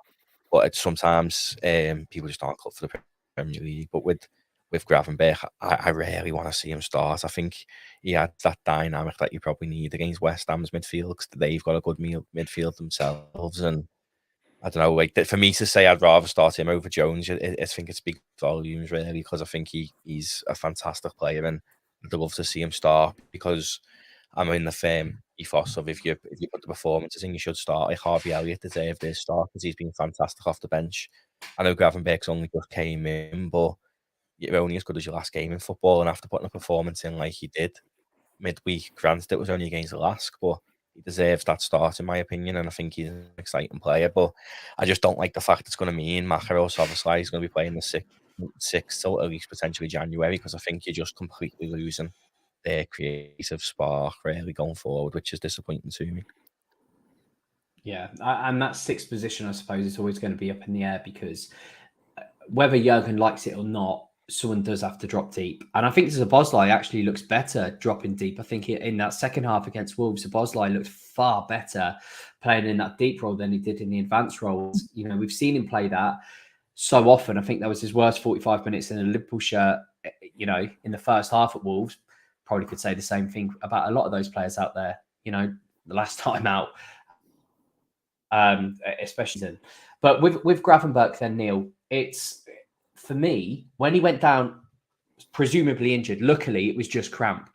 But sometimes people just aren't cut for the Premier League. But with Gravenberch, I really want to see him start. I think he had that dynamic that you probably need against West Ham's midfield, because they've got a good midfield themselves. And I don't know, like, for me to say I'd rather start him over Jones, I think it speaks volumes, really, because I think he's a fantastic player, and I'd love to see him start, because I'm in the firm ethos of if you put the performances in, you should start. Like Harvey Elliott deserved his start because he's been fantastic off the bench. I know Gravenberch's only just came in, but you're only as good as your last game in football, and after putting a performance in like he did midweek, granted it was only against the LASK, but he deserves that start, in my opinion, and I think he's an exciting player. But I just don't like the fact it's going to mean Macaros, obviously, he's going to be playing the 6th till at least potentially January, because I think you're just completely losing their creative spark, really, going forward, which is disappointing to me. Yeah, and that 6th position, I suppose, is always going to be up in the air, because whether Jurgen likes it or not, someone does have to drop deep. And I think Szoboszlai actually looks better dropping deep. I think in that second half against Wolves, Szoboszlai looked far better playing in that deep role than he did in the advanced roles. You know, we've seen him play that so often. I think that was his worst 45 minutes in a Liverpool shirt, you know, in the first half at Wolves. Probably could say the same thing about a lot of those players out there, you know, the last time out, especially then. But with Gravenberch then, Neil, it's, for me, when he went down, presumably injured, luckily it was just cramp.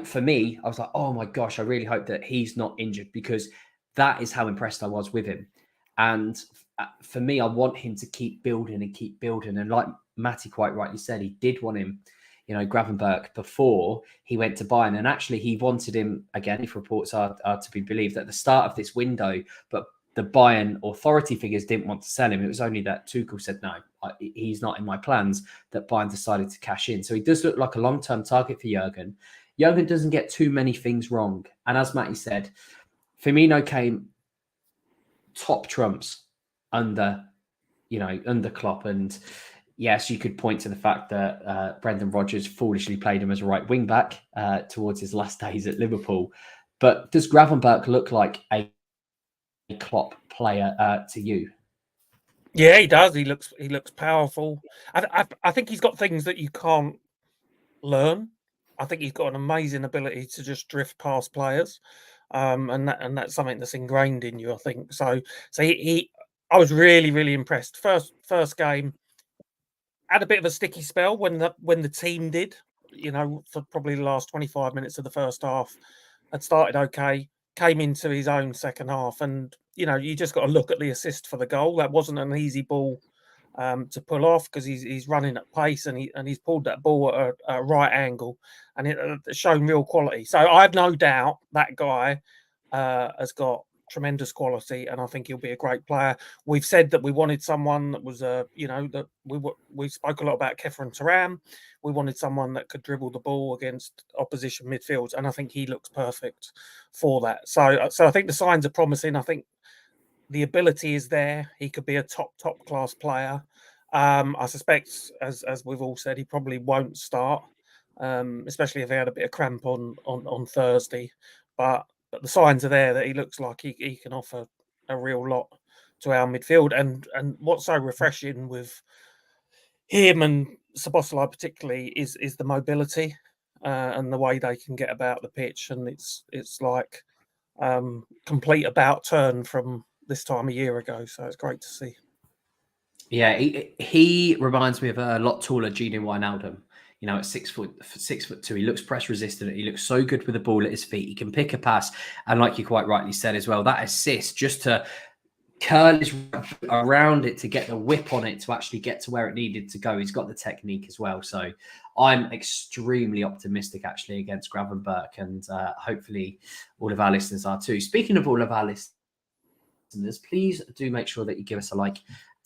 For me, I was like, oh my gosh, I really hope that he's not injured, because that is how impressed I was with him. And for me, I want him to keep building and keep building. And like Matty quite rightly said, he did want him. Gravenberch before he went to Bayern, and actually he wanted him again, if reports are to be believed, at the start of this window, but the Bayern authority figures didn't want to sell him. It was only that Tuchel said, no, he's not in my plans, that Bayern decided to cash in. So he does look like a long-term target for Jurgen. Jurgen doesn't get too many things wrong. And as Matty said, Firmino came top trumps under Klopp. And yes, you could point to the fact that Brendan Rodgers foolishly played him as a right wing back towards his last days at Liverpool. But does Gravenberch look like a Klopp player to you? Yeah, he does. He looks powerful. I think he's got things that you can't learn. I think he's got an amazing ability to just drift past players, and that's something that's ingrained in you, I think. So I was really, really impressed. First game had a bit of a sticky spell when the team did. For probably the last 25 minutes of the first half, had started okay. Came into his own second half, and you just got to look at the assist for the goal. That wasn't an easy ball to pull off, because he's running at pace, and he's pulled that ball at a right angle, and it's shown real quality. So I have no doubt that guy has got tremendous quality, and I think he'll be a great player. We've said that we wanted someone that was that we spoke a lot about Kefren Turan. We wanted someone that could dribble the ball against opposition midfields, and I think he looks perfect for that. So I think the signs are promising. I think the ability is there. He could be a top class player. I suspect, as we've all said, he probably won't start, especially if he had a bit of cramp on Thursday. But the signs are there that he looks like he can offer a real lot to our midfield. And what's so refreshing with him and Szoboszlai particularly is the mobility and the way they can get about the pitch. And it's like complete about turn from this time a year ago. So it's great to see. Yeah, he reminds me of a lot taller Gini Wijnaldum. At 6'2", he looks press resistant. He looks so good with the ball at his feet. He can pick a pass, and like you quite rightly said as well, that assist just to curl his around it to get the whip on it to actually get to where it needed to go. He's got the technique as well. So I'm extremely optimistic actually against Gravenberch, and hopefully all of our listeners are too. Speaking of all of our listeners, please do make sure that you give us a like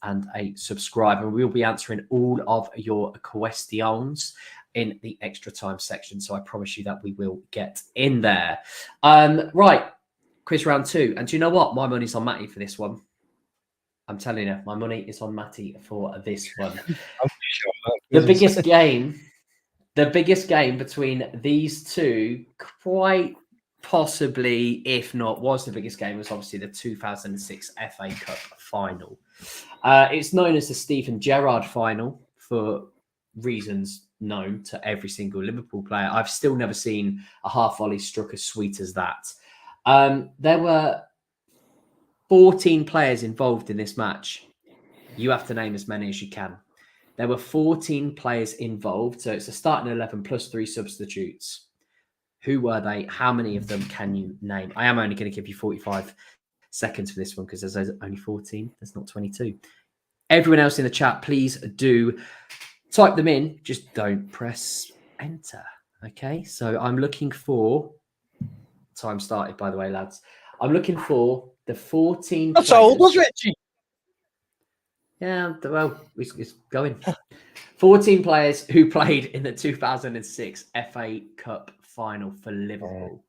and a subscribe, and we'll be answering all of your questions in the extra time section. So I promise you that we will get in there. Right, quiz round 2. And do you know what? My money's on Matty for this one. I'm telling you, my money is on Matty for this one. The biggest game between these two, quite possibly, if not was the biggest game, was obviously the 2006 FA Cup final. It's known as the Steven Gerrard final for reasons known to every single Liverpool player. I've still never seen a half volley struck as sweet as that. There were 14 players involved in this match. You have to name as many as you can. There were 14 players involved, so it's a starting 11 plus 3 substitutes. Who were they? How many of them can you name? I am only going to give you 45 seconds for this one because there's only 14. There's not 22. Everyone else in the chat, please do type them in. Just don't press enter. Okay, so I'm looking for... Time started, by the way, lads. I'm looking for the 14 That's old, was Richie? Yeah, well, it's going. 14 players who played in the 2006 FA Cup final for Liverpool.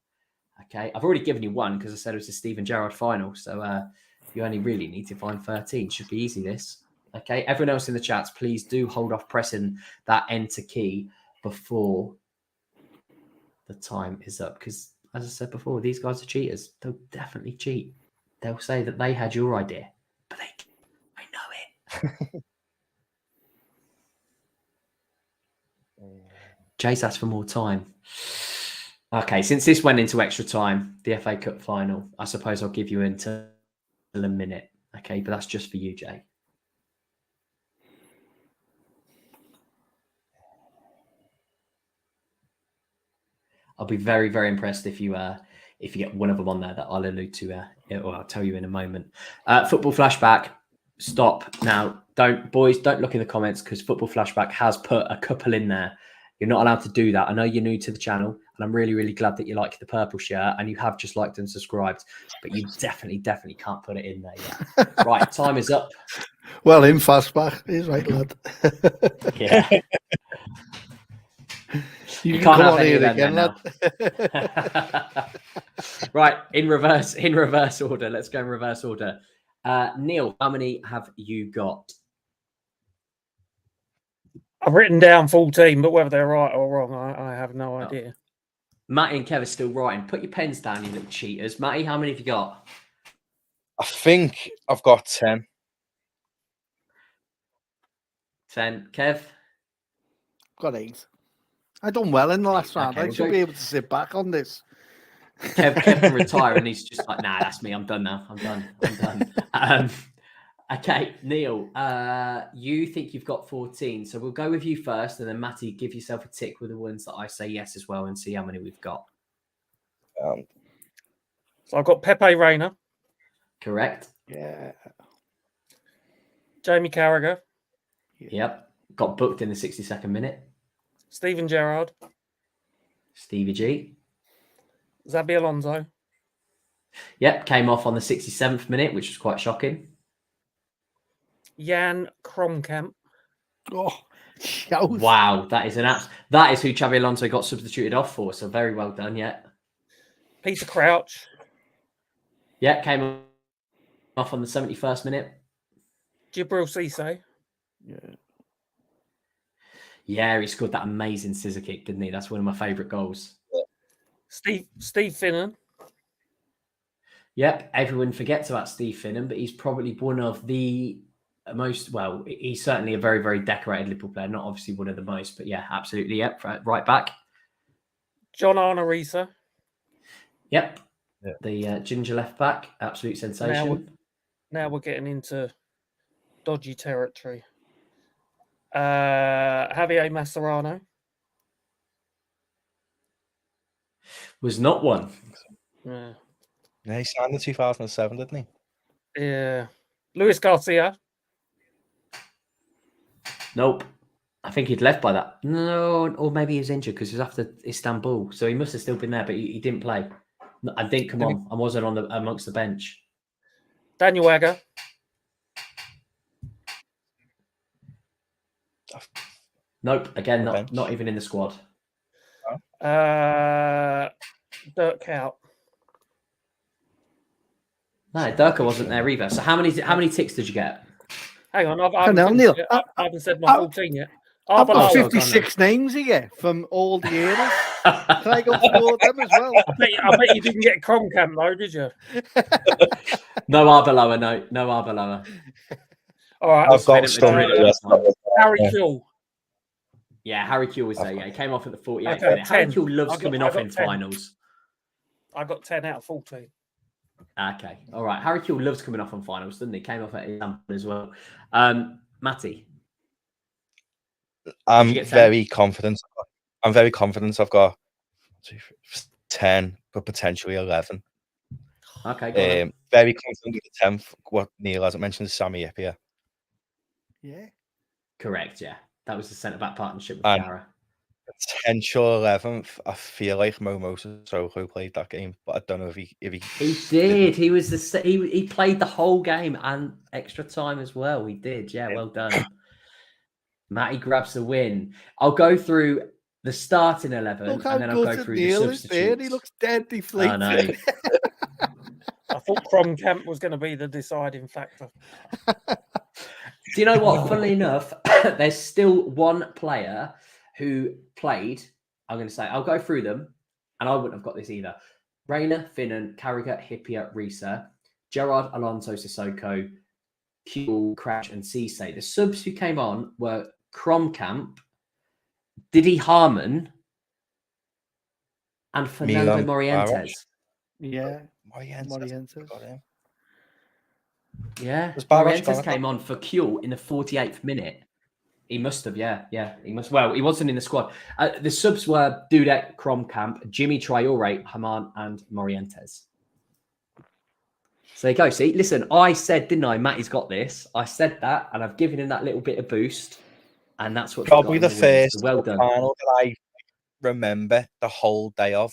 Okay, I've already given you one because I said it was a Steven Gerrard final. So you only really need to find 13. Should be easy, this. Okay, everyone else in the chats, please do hold off pressing that enter key before the time is up. Because, as I said before, these guys are cheaters. They'll definitely cheat. They'll say that they had your idea, but I know it. Jay's asked for more time. Okay, since this went into extra time, the FA Cup final, I suppose I'll give you until a minute. Okay, but that's just for you, Jay. I'll be very, very impressed if you get one of them on there that I'll allude to, or I'll tell you in a moment. Football Flashback, stop now. Don't look in the comments because Football Flashback has put a couple in there You're not allowed to do that. I know you're new to the channel, and I'm really, really glad that you like the purple shirt and you have just liked and subscribed, but you definitely can't put it in there yet. Right, time is up. Well, in fastback, he's right, lad. Yeah. You can't come have on any here of them again, lad. Right, in reverse order. Let's go in reverse order. Neil, how many have you got? I've written down 14, but whether they're right or wrong, I have no idea. Matty and Kev are still writing. Put your pens down, you little cheaters. Matty, how many have you got? I think I've got 10. 10. Kev? Got 8. I done well in the last round. Okay, I should be able to sit back on this. Kev can retire, and he's just like, nah, that's me. I'm done now. I'm done. Okay, Neil, you think you've got 14. So we'll go with you first, and then Matty, give yourself a tick with the ones that I say yes as well, and see how many we've got. So I've got Pepe Reina. Correct. Yeah. Jamie Carragher. Yep. Got booked in the 62nd minute. Steven Gerrard. Stevie G. Xabi Alonso. Yep. Came off on the 67th minute, which was quite shocking. Jan Kromkamp. Oh, shout. Wow. That is that is who Xabi Alonso got substituted off for. So very well done. Yeah. Peter Crouch. Yeah. Came off on the 71st minute. Jibril Cisse. Yeah. Yeah, he scored that amazing scissor kick, didn't he? That's one of my favourite goals. Steve Finnan. Yep, everyone forgets about Steve Finnan, but he's probably one of the most, well, he's certainly a very, very decorated Liverpool player. Not obviously one of the most, but yeah, absolutely. Yep, right back. John Arnorisa. Yep, yeah. The ginger left back, absolute sensation. Now we're getting into dodgy territory. Javier Mascherano. Was not one. Yeah. Yeah, he signed in 2007, didn't he? Yeah. Luis Garcia. Nope. I think he'd left by that. No, or maybe he was injured because he was after Istanbul. So he must have still been there, but he didn't play. I didn't come on. I wasn't on amongst the bench. Daniel Agger. Nope. Again, not even in the squad. Dirk Kuyt. No, Durka wasn't there either. So how many ticks did you get? Hang on, I haven't said my 14 yet. I've got 56 names here from all the eras. Can I go for them as well? I bet you didn't get Kromkamp though, did you? No Arbeloa, no Arbeloa. All right, I've got Harry Kewell. Yeah, Harry Kewell was there. Yeah, he came off at the 48th minute. Harry Kewell loves coming off in 10. Finals. I got 10 out of 14. Okay, all right. Harry Kewell loves coming off on finals, doesn't he? Came off at Anfield as well. Matty, I'm very confident. I've got 10, but potentially 11. Okay. Very confident with the 10th. What Neil hasn't mentioned is Sami Hyypiä. Yeah. Correct. Yeah, that was the centre back partnership with Gara. Potential 11th. I feel like Momo Sissoko played that game, but I don't know if he did. He was he played the whole game and extra time as well. He did. Yeah, well done. Matty grabs the win. I'll go through the starting 11 and then I'll go through the substitutes. He looks dead deflated. I know. I thought Kromkamp was going to be the deciding factor. Do you know what? Funnily enough, there's still one player who played. I'm going to say, I'll go through them, and I wouldn't have got this either. Reina, Finnan, Carragher, Hyypiä, Risa, Gerrard, Alonso, Sissoko, Kewell, Crouch, and Cisse. The subs who came on were Kromkamp, Didi Harmon, and Fernando Morientes. Yeah, Morientes. Yeah, Morientes came on for Kewell in the 48th minute. He must have, yeah. He must. Well, he wasn't in the squad. The subs were Dudek, Kromkamp, Jimmy Traore, Haman, and Morientes. So there you go. See, listen, I said, didn't I? Matty's got this. I said that, and I've given him that little bit of boost. and that's what Probably the they've got in Winners. first So well done. final that I remember the whole day of.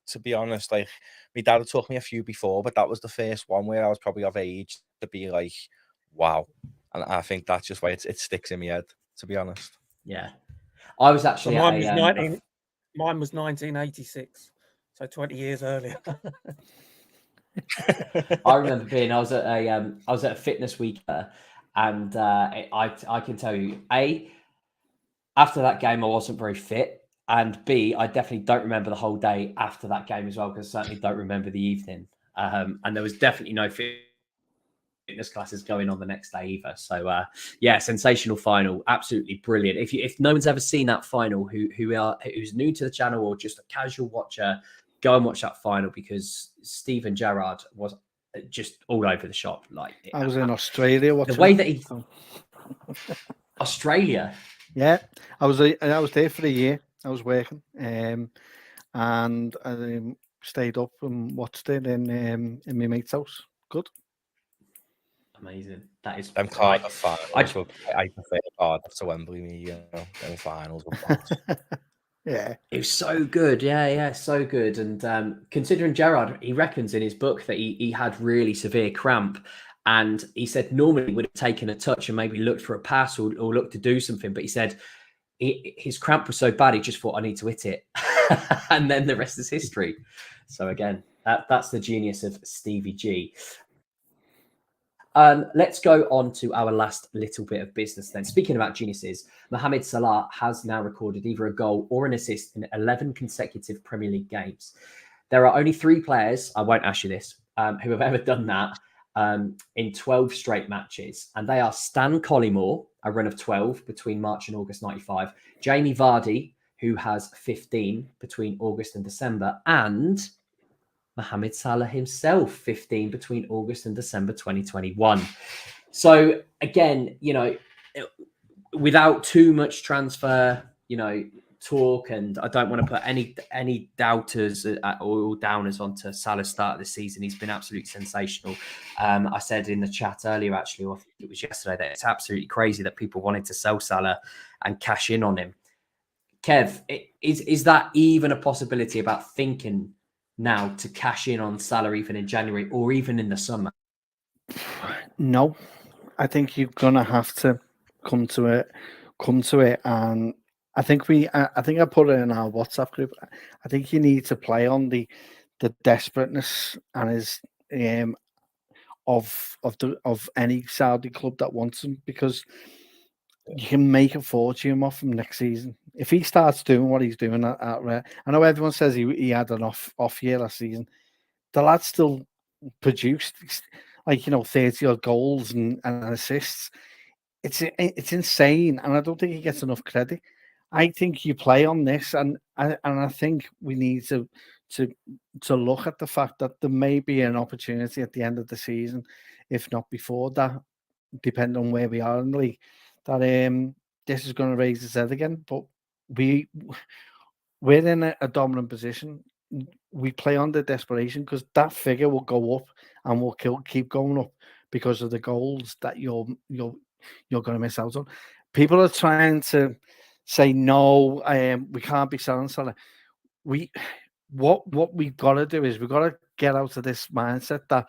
To be honest, like my dad had took me a few before, but that was the first one where I was probably of age to be like, wow. And I think that's just why it sticks in my head, to be honest. Yeah, I was So actually mine was 1986, so 20 years earlier. I remember being. I was at a fitness week, and I can tell you, after that game, I wasn't very fit. And B, I definitely don't remember the whole day after that game as well, because I certainly don't remember the evening. And there was definitely no fitness classes going on the next day either. So yeah, sensational final, absolutely brilliant. If no one's ever seen that final, who's new to the channel or just a casual watcher, go and watch that final, because Steven Gerrard was just all over the shop. Like, I was in Australia watching the way that he Australia. Yeah, I was there for a year. I was working, and I stayed up and watched it in my mate's house. Good. Amazing. That is. I'm kind of fine. I prefer Cardiff to Wembley. In finals. Yeah, it was so good. Yeah, so good. And considering Gerrard, he reckons in his book that he had really severe cramp. And he said normally he would have taken a touch and maybe looked for a pass or looked to do something. But he said his cramp was so bad, he just thought, I need to hit it. And then the rest is history. So again, that's the genius of Stevie G. Let's go on to our last little bit of business then. Speaking about geniuses, Mohamed Salah has now recorded either a goal or an assist in 11 consecutive Premier League games. There are only 3 players, I won't ask you this, who have ever done that in 12 straight matches. And they are Stan Collymore, a run of 12 between March and August 95, Jamie Vardy, who has 15 between August and December, and Mohamed Salah himself, 15 between August and December 2021. So again, without too much transfer, talk, and I don't want to put any doubters or downers onto Salah's start of the season. He's been absolutely sensational. I said in the chat earlier, actually, or I think it was yesterday, that it's absolutely crazy that people wanted to sell Salah and cash in on him. Kev, is that even a possibility about thinking now to cash in on Salah even in January or even in the summer? No, I think you're gonna have to come to it, and I think I put it in our WhatsApp group. I think you need to play on the desperateness and his of any Saudi club that wants him, because you can make a fortune off him next season if he starts doing what he's doing at I know everyone says he had an off year last season. The lad still produced 30 odd goals and assists. It's insane, and I don't think he gets enough credit. I think you play on this, and I think we need to look at the fact that there may be an opportunity at the end of the season, if not before that, depending on where we are in the league, that this is going to raise its head again. But we're in a dominant position. We play under desperation because that figure will go up and will keep going up because of the goals that you're going to miss out on. People are trying to say no, we can't be selling Salah. What we've got to do is we've got to get out of this mindset that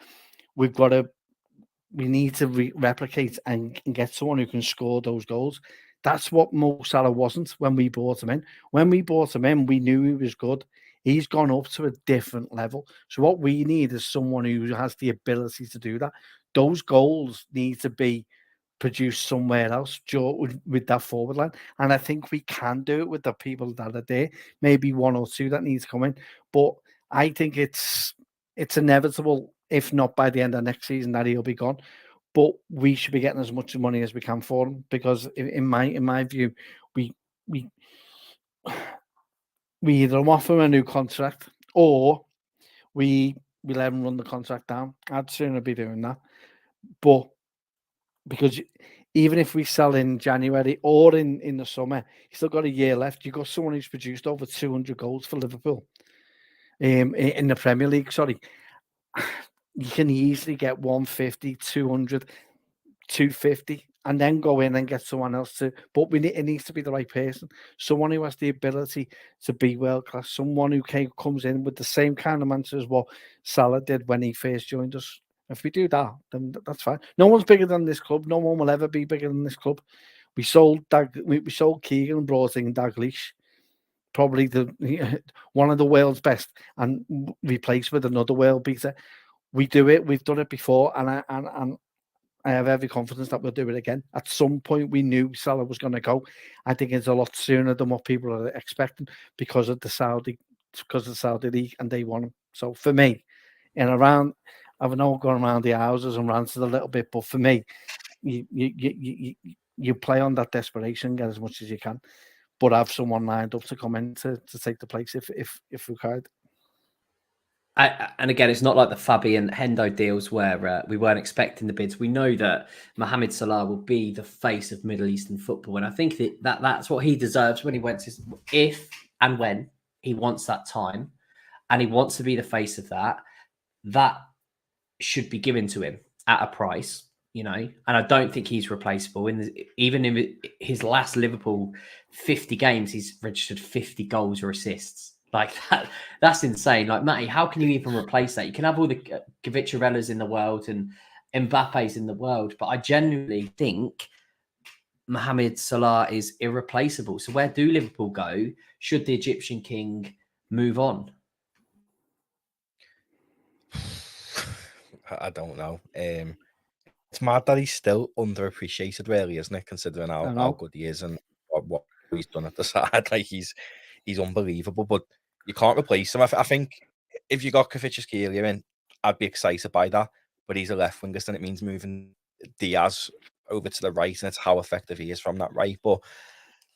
we need to replicate and get someone who can score those goals. That's what Mo Salah wasn't when we brought him in. When we brought him in, we knew he was good. He's gone up to a different level. So what we need is someone who has the ability to do that. Those goals need to be produced somewhere else with that forward line. And I think we can do it with the people that are there. Maybe 1 or 2 that needs to come in. But I think it's inevitable, if not by the end of next season, that he'll be gone. But we should be getting as much money as we can for him, because in my view, we either offer him a new contract or we let him run the contract down. I'd sooner be doing that. But because even if we sell in January or in the summer, he's still got a year left. You've got someone who's produced over 200 goals for Liverpool in the Premier League. Sorry. You can easily get 150, 200, 250 and then go in and get someone else to. But it needs to be the right person, someone who has the ability to be world class, someone who comes in with the same kind of mindset as what Salah did when he first joined us. If we do that, then that's fine. No one's bigger than this club. No one will ever be bigger than this club. We sold Keegan and brought in Dalglish, probably one of the world's best, and replaced with another world beater. We do it. We've done it before, and I have every confidence that we'll do it again. At some point, we knew Salah was going to go. I think it's a lot sooner than what people are expecting because of the Saudi league, and they want him. So for me, I've not gone around the houses and ranted a little bit, but for me, you play on that desperation, get as much as you can, but have someone lined up to come in to take the place if required. And again, it's not like the Fabi and Hendo deals where we weren't expecting the bids. We know that Mohamed Salah will be the face of Middle Eastern football, and I think that's what he deserves when he wants his, if and when he wants that time, and he wants to be the face of that. That should be given to him at a price, you know. And I don't think he's replaceable. Even in his last Liverpool 50 games, he's registered 50 goals or assists. Like that's insane. Like, Matty, how can you even replace that? You can have all the Kvitscharellas in the world and Mbappe's in the world, but I genuinely think Mohamed Salah is irreplaceable. So where do Liverpool go should the Egyptian king move on? I don't know. It's mad that he's still underappreciated, really, isn't it? Considering how good he is and what he's done at the side. Like he's unbelievable, but you can't replace him. I think if you got Kvitscharella in, I'd be excited by that. But he's a left winger, then it means moving Diaz over to the right, and it's how effective he is from that right. But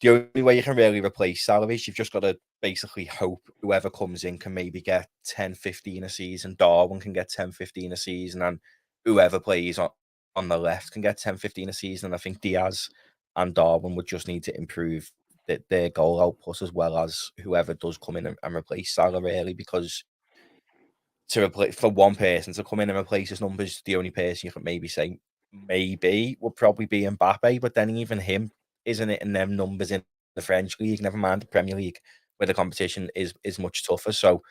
the only way you can really replace Salah is you've just got to basically hope whoever comes in can maybe get 10, 15 a season. Darwin can get 10, 15 a season, and whoever plays on the left can get 10, 15 a season. And I think Diaz and Darwin would just need to improve their goal output as well as whoever does come in and replace Salah, really, because for one person to come in and replace his numbers, the only person you could maybe say would probably be Mbappe, but then even him isn't it in them numbers in the French league, never mind the Premier League, where the competition is much tougher. So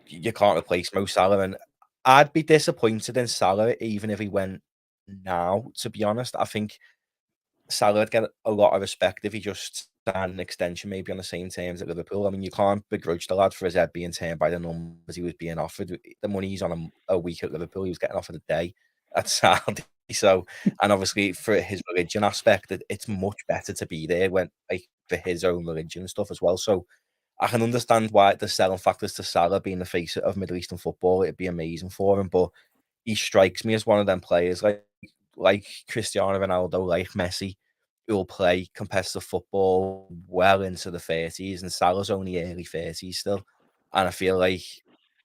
you can't replace Mo Salah, and I'd be disappointed in Salah even if he went now, to be honest. I think Salah would get a lot of respect if he just signed an extension, maybe on the same terms at Liverpool. I mean, you can't begrudge the lad for his head being turned by the numbers he was being offered. The money he's on a week at Liverpool, he was getting offered a day at Saudi. So, and obviously for his religion aspect, it's much better to be there when, like, for his own religion and stuff as well. So I can understand why the selling factors to Salah being the face of Middle Eastern football, it'd be amazing for him. But he strikes me as one of them players like Cristiano Ronaldo, like Messi, who will play competitive football well into the 30s, and Salah's only early 30s still. And I feel like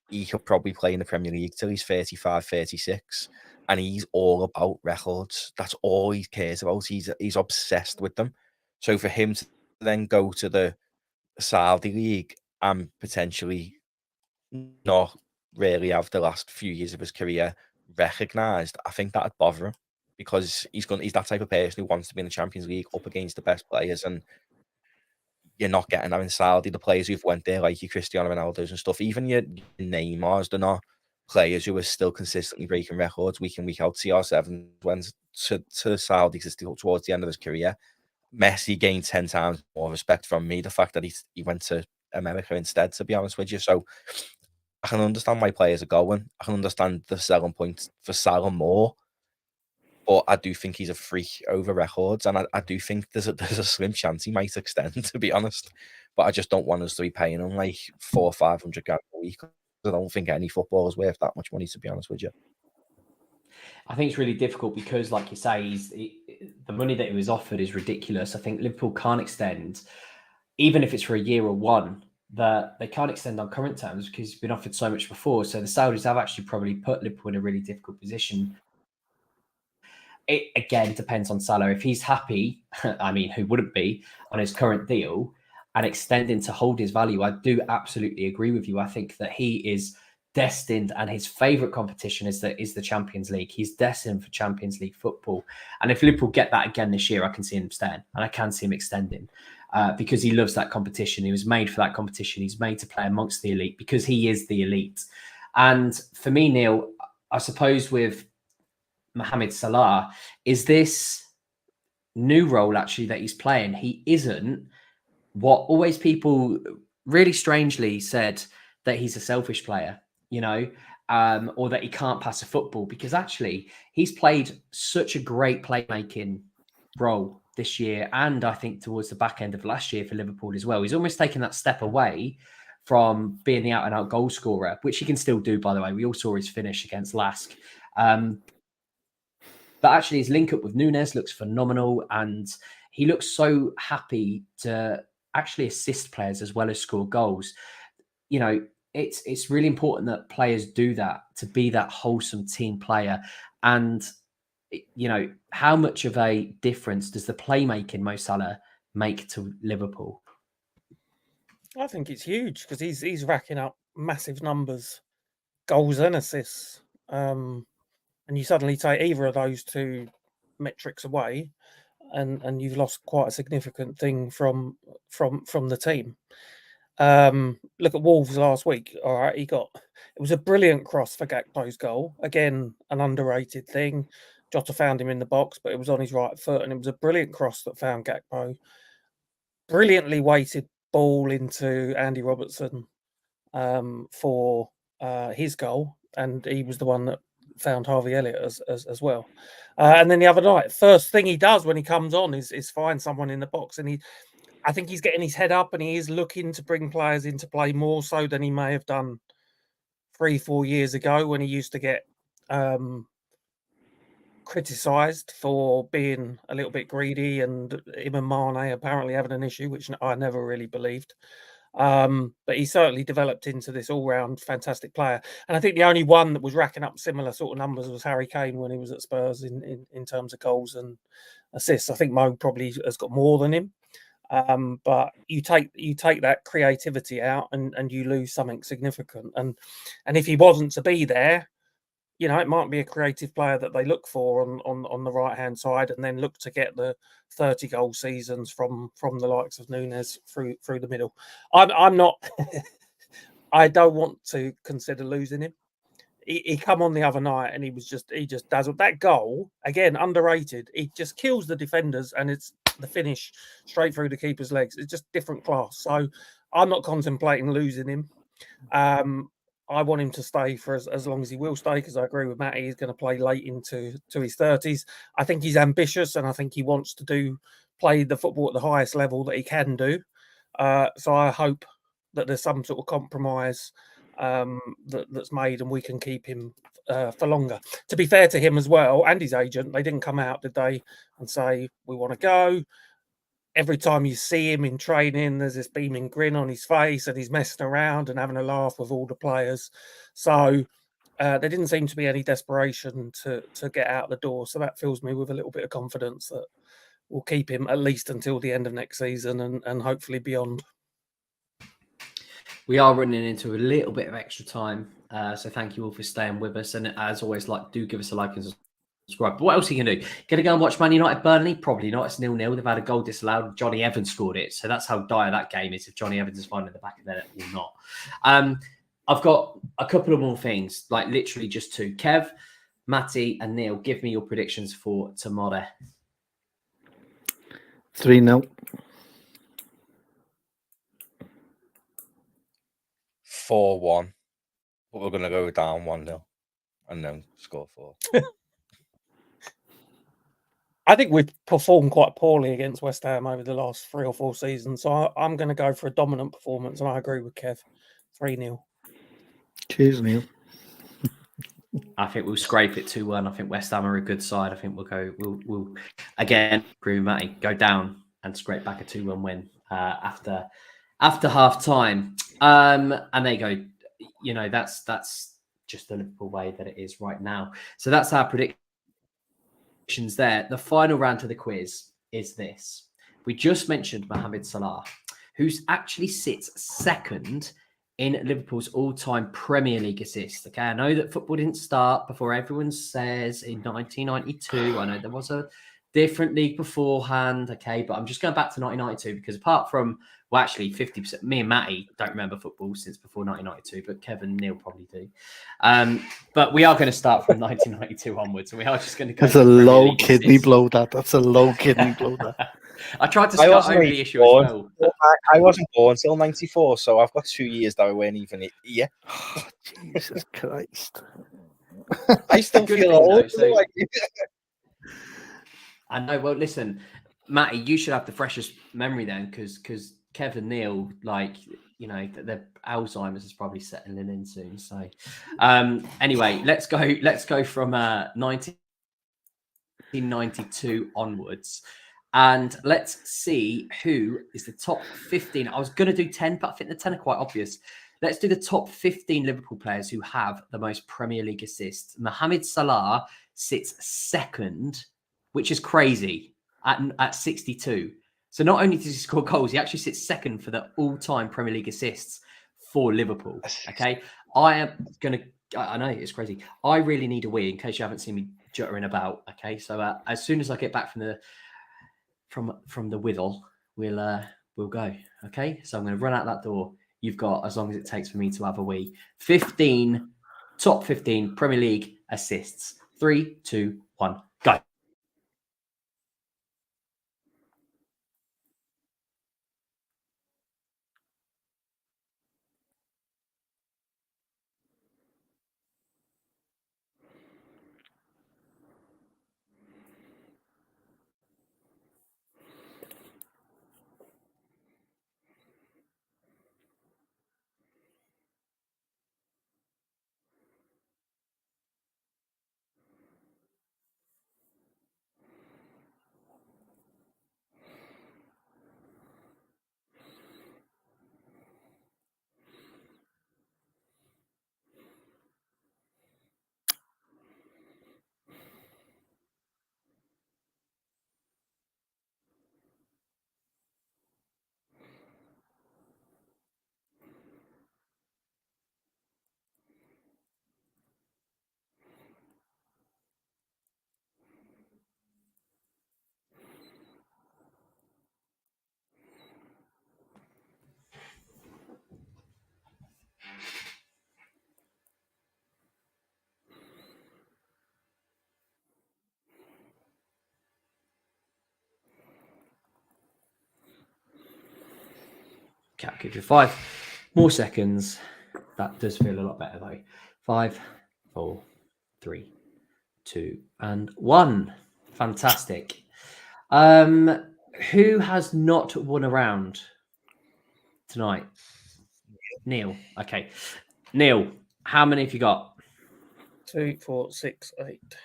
he could probably play in the Premier League till he's 35, 36. And he's all about records. That's all he cares about. He's obsessed with them. So for him to then go to the Saudi League and potentially not really have the last few years of his career recognised, I think that'd bother him, because he's that type of person who wants to be in the Champions League up against the best players, and you're not getting that in Saudi. The players who've went there, like your Cristiano Ronaldo's and stuff, even your Neymars, they're not players who are still consistently breaking records week in, week out. CR7 went to Saudi towards the end of his career. Messi gained 10 times more respect from me, the fact that he went to America instead, to be honest with you. So I can understand why players are going. I can understand the selling point for Salah more. But I do think he's a freak over records, and I do think there's a slim chance he might extend, to be honest. But I just don't want us to be paying him like $400 or $500 a week. I don't think any football is worth that much money, to be honest with you. I think it's really difficult because, like you say, the money that he was offered is ridiculous. I think Liverpool can't extend, even if it's for a year or one, that they can't extend on current terms because he's been offered so much before. So the Saudis have actually probably put Liverpool in a really difficult position. It, again, depends on Salah. If he's happy, I mean, who wouldn't be, on his current deal and extending to hold his value, I do absolutely agree with you. I think that he is destined, and his favourite competition is the Champions League. He's destined for Champions League football. And if Liverpool get that again this year, I can see him staying and I can see him extending because he loves that competition. He was made for that competition. He's made to play amongst the elite because he is the elite. And for me, Neil, I suppose with Mohamed Salah, is this new role actually that he's playing? He isn't what always people really strangely said, that he's a selfish player, you know, or that he can't pass a football, because actually he's played such a great playmaking role this year. And I think towards the back end of last year for Liverpool as well, he's almost taken that step away from being the out and out goal scorer, which he can still do, by the way. We all saw his finish against LASK. But actually his link up with Nunez looks phenomenal. And he looks so happy to actually assist players as well as score goals. You know, it's really important that players do that, to be that wholesome team player. And, you know, how much of a difference does the playmaking Mo Salah make to Liverpool? I think it's huge because he's racking up massive numbers, goals and assists. And you suddenly take either of those two metrics away, and you've lost quite a significant thing from the team. Look at Wolves last week. All right, it was a brilliant cross for Gakpo's goal. Again, an underrated thing. Jota found him in the box, but it was on his right foot, and it was a brilliant cross that found Gakpo. Brilliantly weighted ball into Andy Robertson for his goal, and he was the one that found Harvey Elliott as well. And then the other night, first thing he does when he comes on is find someone in the box, and I think he's getting his head up and he is looking to bring players into play more so than he may have done 3-4 years ago, when he used to get criticised for being a little bit greedy, and him and Mane apparently having an issue, which I never really believed. But he certainly developed into this all-round fantastic player. And I think the only one that was racking up similar sort of numbers was Harry Kane when he was at Spurs in terms of goals and assists. I think Mo probably has got more than him. But you take that creativity out and you lose something significant. And if he wasn't to be there, you know, it might be a creative player that they look for on the right hand side, and then look to get the 30 goal seasons from the likes of Nunez through the middle. I'm not. I don't want to consider losing him. He come on the other night and he just dazzled. That goal, again, underrated. He just kills the defenders, and it's the finish straight through the keeper's legs. It's just different class. So I'm not contemplating losing him. I want him to stay for as long as he will stay, because I agree with Matty. He's going to play late into his 30s. I think he's ambitious, and I think he wants to play the football at the highest level that he can do. So I hope that there's some sort of compromise that's made, and we can keep him for longer. To be fair to him as well, and his agent, they didn't come out, did they, and say, we want to go. Every time you see him in training, there's this beaming grin on his face, and he's messing around and having a laugh with all the players. So there didn't seem to be any desperation to get out the door. So that fills me with a little bit of confidence that we'll keep him at least until the end of next season, and hopefully beyond. We are running into a little bit of extra time. So thank you all for staying with us. And as always, do give us a like and subscribe. But what else are you going to do? Going to go and watch Man United Burnley? Probably not. It's 0-0. They've had a goal disallowed. Johnny Evans scored it. So that's how dire that game is, if Johnny Evans is finding the back of the net or not. I've got a couple of more things, like literally just two. Kev, Matty and Neil, give me your predictions for tomorrow. 3-0. 4-1. But we're going to go down 1-0 and then score 4. I think we've performed quite poorly against West Ham over the last 3 or 4 seasons. So I'm going to go for a dominant performance, and I agree with Kev. 3-0. Cheers, Neil. I think we'll scrape it 2-1. I think West Ham are a good side. I think we'll again, agree with Matty, go down and scrape back a 2-1 win after half time. And there you go. You know, that's just the Liverpool way that it is right now. So that's our predictions there. The final round of the quiz is this. We just mentioned Mohamed Salah, who actually sits second in Liverpool's all-time Premier League assists. Okay, I know that football didn't start before everyone says in 1992. I know there was a different league beforehand. Okay, but I'm just going back to 1992 because apart from, well, actually 50%, me and Matty don't remember football since before 1992, but Kevin and Neil probably do. But we are going to start from 1992 onwards, and we are just going to go. That's a low kidney blow. That's a low kidney blow. I tried to start over the issue as well. I wasn't born until 94, so I've got 2 years that I weren't even here. Oh, Jesus Christ. I still feel old. I know. Well, listen, Matty, you should have the freshest memory then, because Kev and Neil, like, you know, their Alzheimer's is probably settling in soon. So, anyway, let's go from 1992 onwards. And let's see who is the top 15. I was going to do 10, but I think the 10 are quite obvious. Let's do the top 15 Liverpool players who have the most Premier League assists. Mohamed Salah sits second, which is crazy, at 62. So not only does he score goals, he actually sits second for the all-time Premier League assists for Liverpool. Okay? I know, it's crazy. I really need a wee, in case you haven't seen me juttering about. Okay? So as soon as I get back from the Whittle, we'll go. Okay, so I'm going to run out that door. You've got as long as it takes for me to have a wee. Top 15 Premier League assists. 3, 2, 1, go. Okay, I'll give you 5 more seconds. That does feel a lot better though. 5, 4, 3, 2, and 1. Fantastic. Who has not won a round tonight? Neil. Okay. Neil, how many have you got? 2, 4, 6, 8.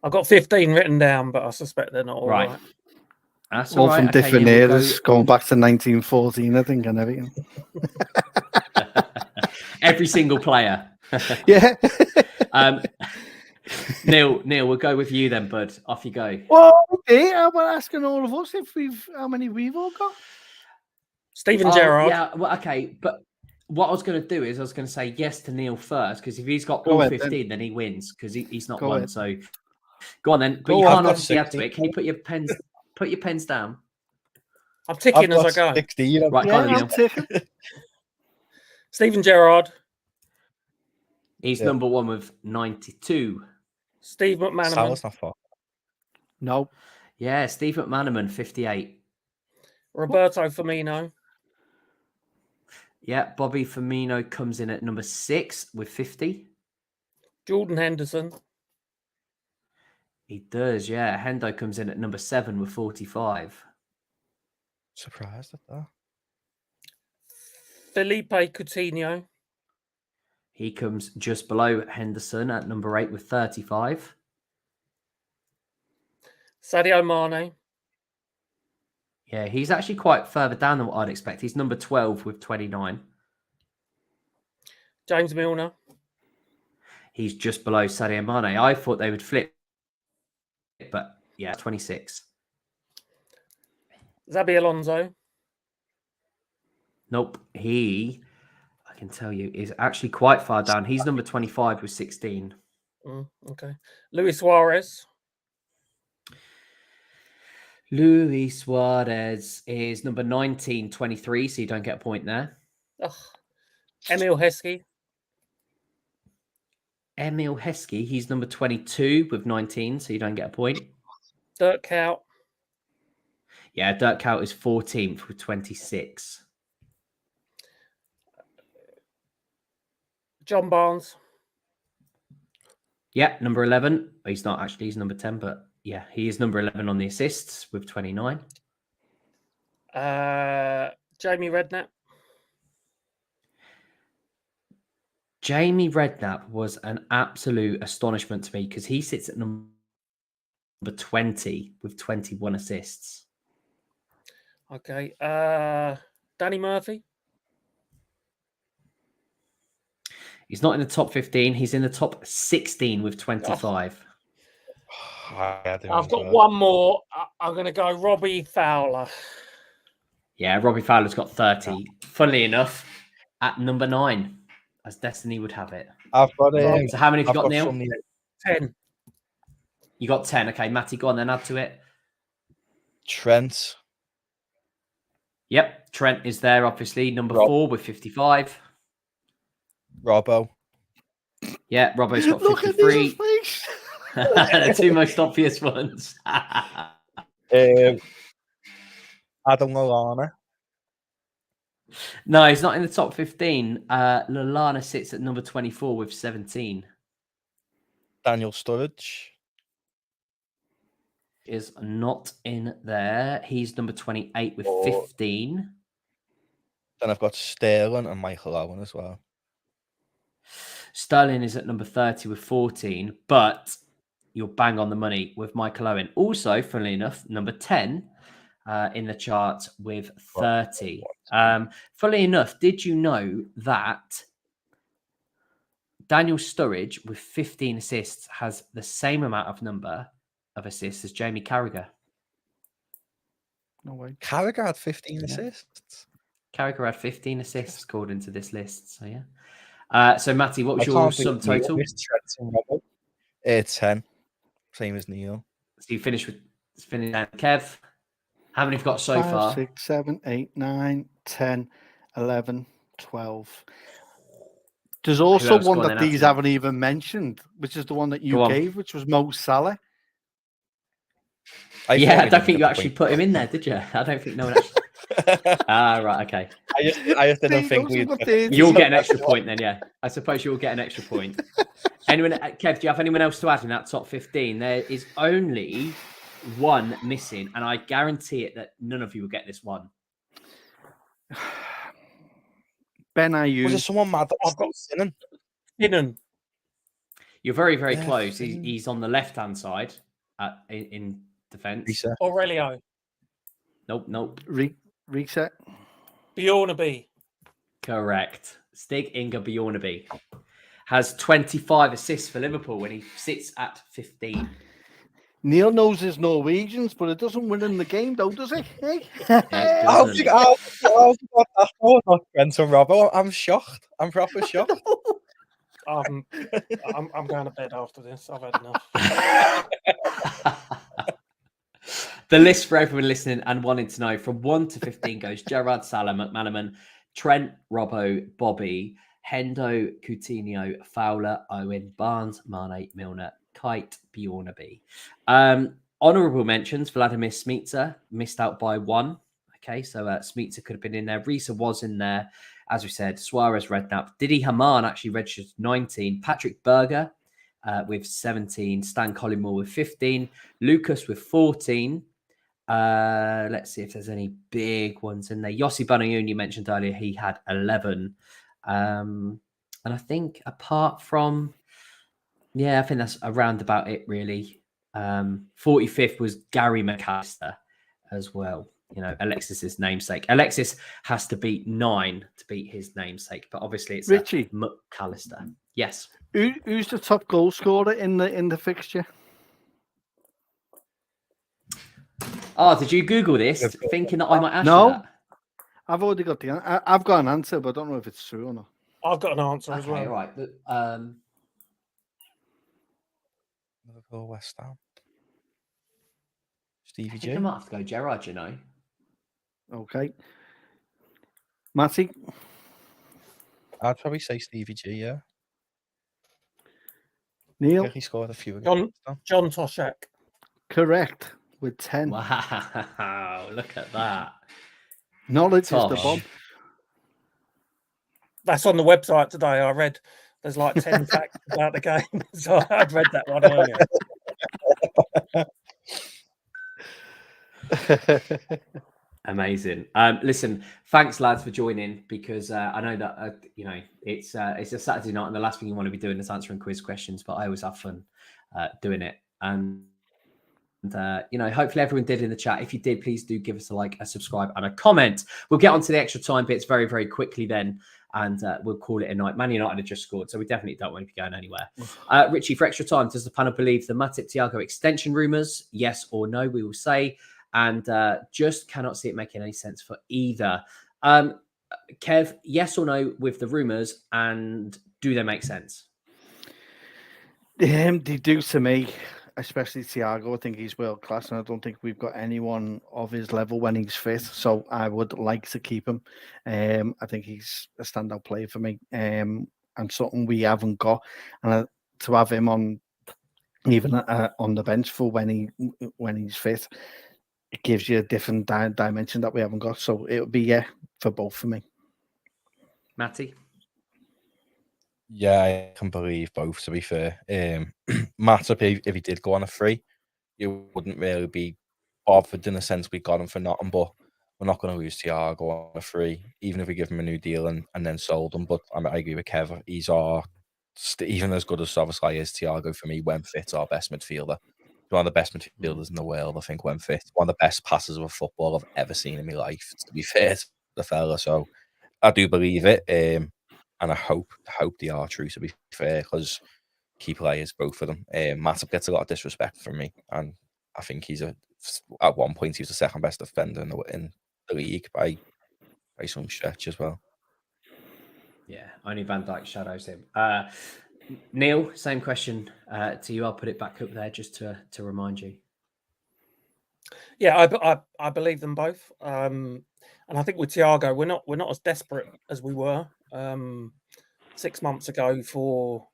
I've got 15 written down, but I suspect they're not all right. That's all right. from Okay, different Neil, eras, going back to 1914, I think, and everything. Every single player. Yeah. Neil, we'll go with you then, bud. Off you go. Well, okay, we're asking all of us how many we've all got. Steven Gerrard. Yeah, well, okay, but what I was going to do is I was going to say yes to Neil first, because if he's got all 15, then he wins, because he's not won. So go on then. But you can't obviously add to it. Can you put your pens down? I'm ticking as I go. 16, right, yeah, Neil. Steven Gerrard. He's number 1 with 92. Steve McManaman. Salah's not far. No. Yeah, Steve McManaman, 58. Roberto Firmino. Yeah, Bobby Firmino comes in at number 6 with 50. Jordan Henderson. He does, yeah. Hendo comes in at number 7 with 45. Surprised at that. Felipe Coutinho. He comes just below Henderson at number 8 with 35. Sadio Mane. Yeah, he's actually quite further down than what I'd expect. He's number 12 with 29. James Milner. He's just below Sadio Mane. I thought they would flip, but yeah, 26. Xabi Alonso. Nope. He I can tell you, is actually quite far down. He's number 25 with 16. Okay. Luis Suarez. Luis Suarez is number 19, 23, so you don't get a point there. Ugh. Emil Heskey. Emil Heskey, he's number 22 with 19, so you don't get a point. Dirk Kuyt. Yeah, Dirk Kuyt is 14th with 26. John Barnes. Yeah, number 11. He's not actually, he's number 10, but yeah, he is number 11 on the assists with 29. Jamie Redknapp. Jamie Redknapp was an absolute astonishment to me because he sits at number 20 with 21 assists. Okay. Danny Murphy. He's not in the top 15. He's in the top 16 with 25. I've got one more. I'm going to go Robbie Fowler. Yeah, Robbie Fowler's got 30. Funnily enough, at number 9, as destiny would have it. I've got So how many have you got, Neil? 10. You got 10. Okay, Matty, go on then, add to it. Trent. Yep, Trent is there, obviously. Number 4 with 55. Robbo. Yeah, Robbo's got Look 53. at his face. The two most obvious ones. Adam Lallana. No, he's not in the top 15. Lallana sits at number 24 with 17. Daniel Sturridge. Is not in there. He's number 28 with 15. Then I've got Sterling and Michael Owen as well. Sterling is at number 30 with 14, but you're bang on the money with Michael Owen. Also, funnily enough, number 10 in the chart with 30. Funnily enough, did you know that Daniel Sturridge with 15 assists has the same amount of number of assists as Jamie Carragher? No way. Carragher had 15 assists. Carragher had 15 assists according to this list. So, yeah. So, Matty, what was your subtotal? It's 10. Same as Neil. So you finished with Kev. How many have you got so 5, far? 6, 7, 8, 9, 10, 11, 12. There's also one that these haven't even mentioned, which is the one that you gave, which was Mo Salah. I don't think you actually put him in there, did you? I don't think no one actually. Right, okay. I just didn't think you'll get an extra point then, yeah. I suppose you'll get an extra point. Anyone, Kev, do you have anyone else to add in that top 15? There is only one missing, and I guarantee it that none of you will get this one. Ben Ayew. Was there someone mad that I've got Sinan? You're very, very close. He's on the left-hand side in defence. Aurelio. Nope. Reset. Bjornaby. Correct. Stig Inge Bjornaby has 25 assists for Liverpool when he sits at 15. Neil knows his Norwegians, but it doesn't win in the game, though, does it? Hey? I'll not Trent and Robbo. I'm shocked. I'm proper shocked. I'm going to bed after this. I've had enough. The list for everyone listening and wanting to know from 1 to 15 goes Gerrard, Salah, McManaman, Trent, Robbo, Bobby, Hendo, Coutinho, Fowler, Owen, Barnes, Mane, Milner, Kite, Bjornaby. Honourable mentions, Vladimir Smica missed out by 1. Okay, so Smica could have been in there. Risa was in there. As we said, Suarez, Redknapp. Didi Hamann actually registered 19. Patrick Berger with 17. Stan Collymore with 15. Lucas with 14. Let's see if there's any big ones in there. Yossi Banayoun, you mentioned earlier, he had 11. And I think apart from, I think that's around about it, really. 45th was Gary McAllister as well. You know, Alexis's namesake. Alexis has to beat 9 to beat his namesake, but obviously it's Richie McAllister. Yes. Who's the top goal scorer in the fixture? Oh, did you Google this thinking that I might ask you that? I've already got I've got an answer, but I don't know if it's true or not. I've got an answer as Okay, well. right. Liverpool West Ham. I Stevie think I G. might have to go Gerrard, you know. Okay. Matty? I'd probably say Stevie G, yeah. Neil? Yeah, he scored a few. John Toshak. Correct. With 10. Wow, look at that. Knowledge is the Tosh. bomb. That's on the website today. I read there's like 10 facts about the game. So I'd read that one earlier. Amazing. Listen, thanks lads for joining, because I know that you know it's a Saturday night and the last thing you want to be doing is answering quiz questions, but I always have fun doing it. And you know, hopefully everyone did in the chat. If you did, please do give us a like, a subscribe, and a comment. We'll get on to the extra time bits very, very quickly then, and we'll call it a night. Man United have just scored, so we definitely don't want to be going anywhere. Richie, for extra time, does the panel believe the Matip Thiago extension rumours? Yes or no, we will say. And just cannot see it making any sense for either. Kev, yes or no with the rumours, and do they make sense? They do to me, especially Thiago. I think he's world class, and I don't think we've got anyone of his level when he's fit. So I would like to keep him. I think he's a standout player for me, and something we haven't got. And to have him on, even on the bench for when he's fit, it gives you a different dimension that we haven't got. So it would be for both for me. Matty? Yeah, I can believe both, to be fair. Matip, if he did go on a free, you wouldn't really be bothered in the sense we got him for nothing, but we're not going to lose Thiago on a free, even if we give him a new deal and then sold him. But I agree with Kev. He's even as good as Szoboszlai is, Thiago, for me, when fit, our best midfielder. One of the best midfielders in the world, I think, when fit. One of the best passes of a football I've ever seen in my life, to be fair to the fella. So I do believe it. And I hope they are true, to be fair, because key players, both of them. Matip gets a lot of disrespect from me, and I think at one point he was the second best defender in the league by some stretch as well. Yeah, only Van Dijk shadows him. Neil, same question to you. I'll put it back up there just to remind you. Yeah, I believe them both. And I think with Thiago, we're not as desperate as we were 6 months ago for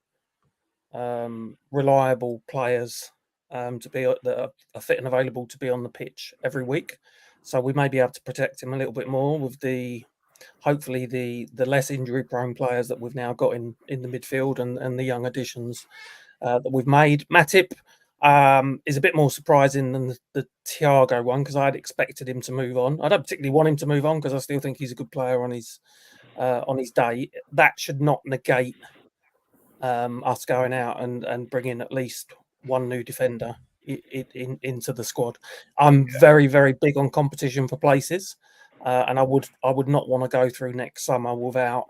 reliable players to be that are fit and available to be on the pitch every week. So we may be able to protect him a little bit more with hopefully the less injury prone players that we've now got in the midfield and the young additions that we've made. Matip is a bit more surprising than the Thiago one, because I'd expected him to move on. I don't particularly want him to move on because I still think he's a good player on his day. That should not negate us going out and bringing at least one new defender into the squad. I'm very, very big on competition for places, and I would not want to go through next summer without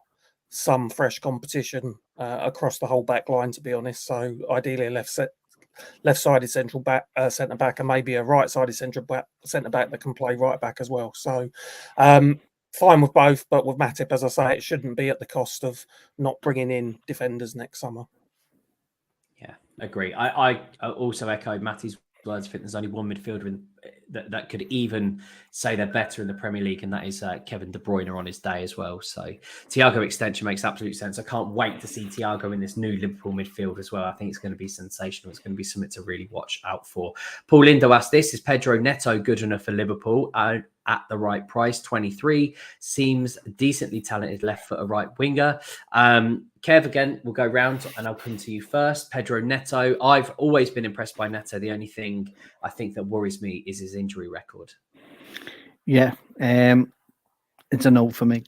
some fresh competition across the whole back line, to be honest. So ideally a left-sided centre back, and maybe a right-sided centre back that can play right back as well. So fine with both, but with Matip, as I say, it shouldn't be at the cost of not bringing in defenders next summer. Yeah, agree. I also echo Matty's words. I think there's only one midfielder that could even say they're better in the Premier League, and that is Kevin De Bruyne on his day as well. So Thiago extension makes absolute sense. I can't wait to see Thiago in this new Liverpool midfield as well. I think it's going to be sensational. It's going to be something to really watch out for. Paul Lindo asked this: is Pedro Neto good enough for Liverpool? At the right price, 23, seems decently talented left foot, a right winger. Kev, again, we'll go round and I'll come to you first. Pedro Neto, I've always been impressed by Neto. The only thing I think that worries me is his injury record. Yeah, it's a no for me.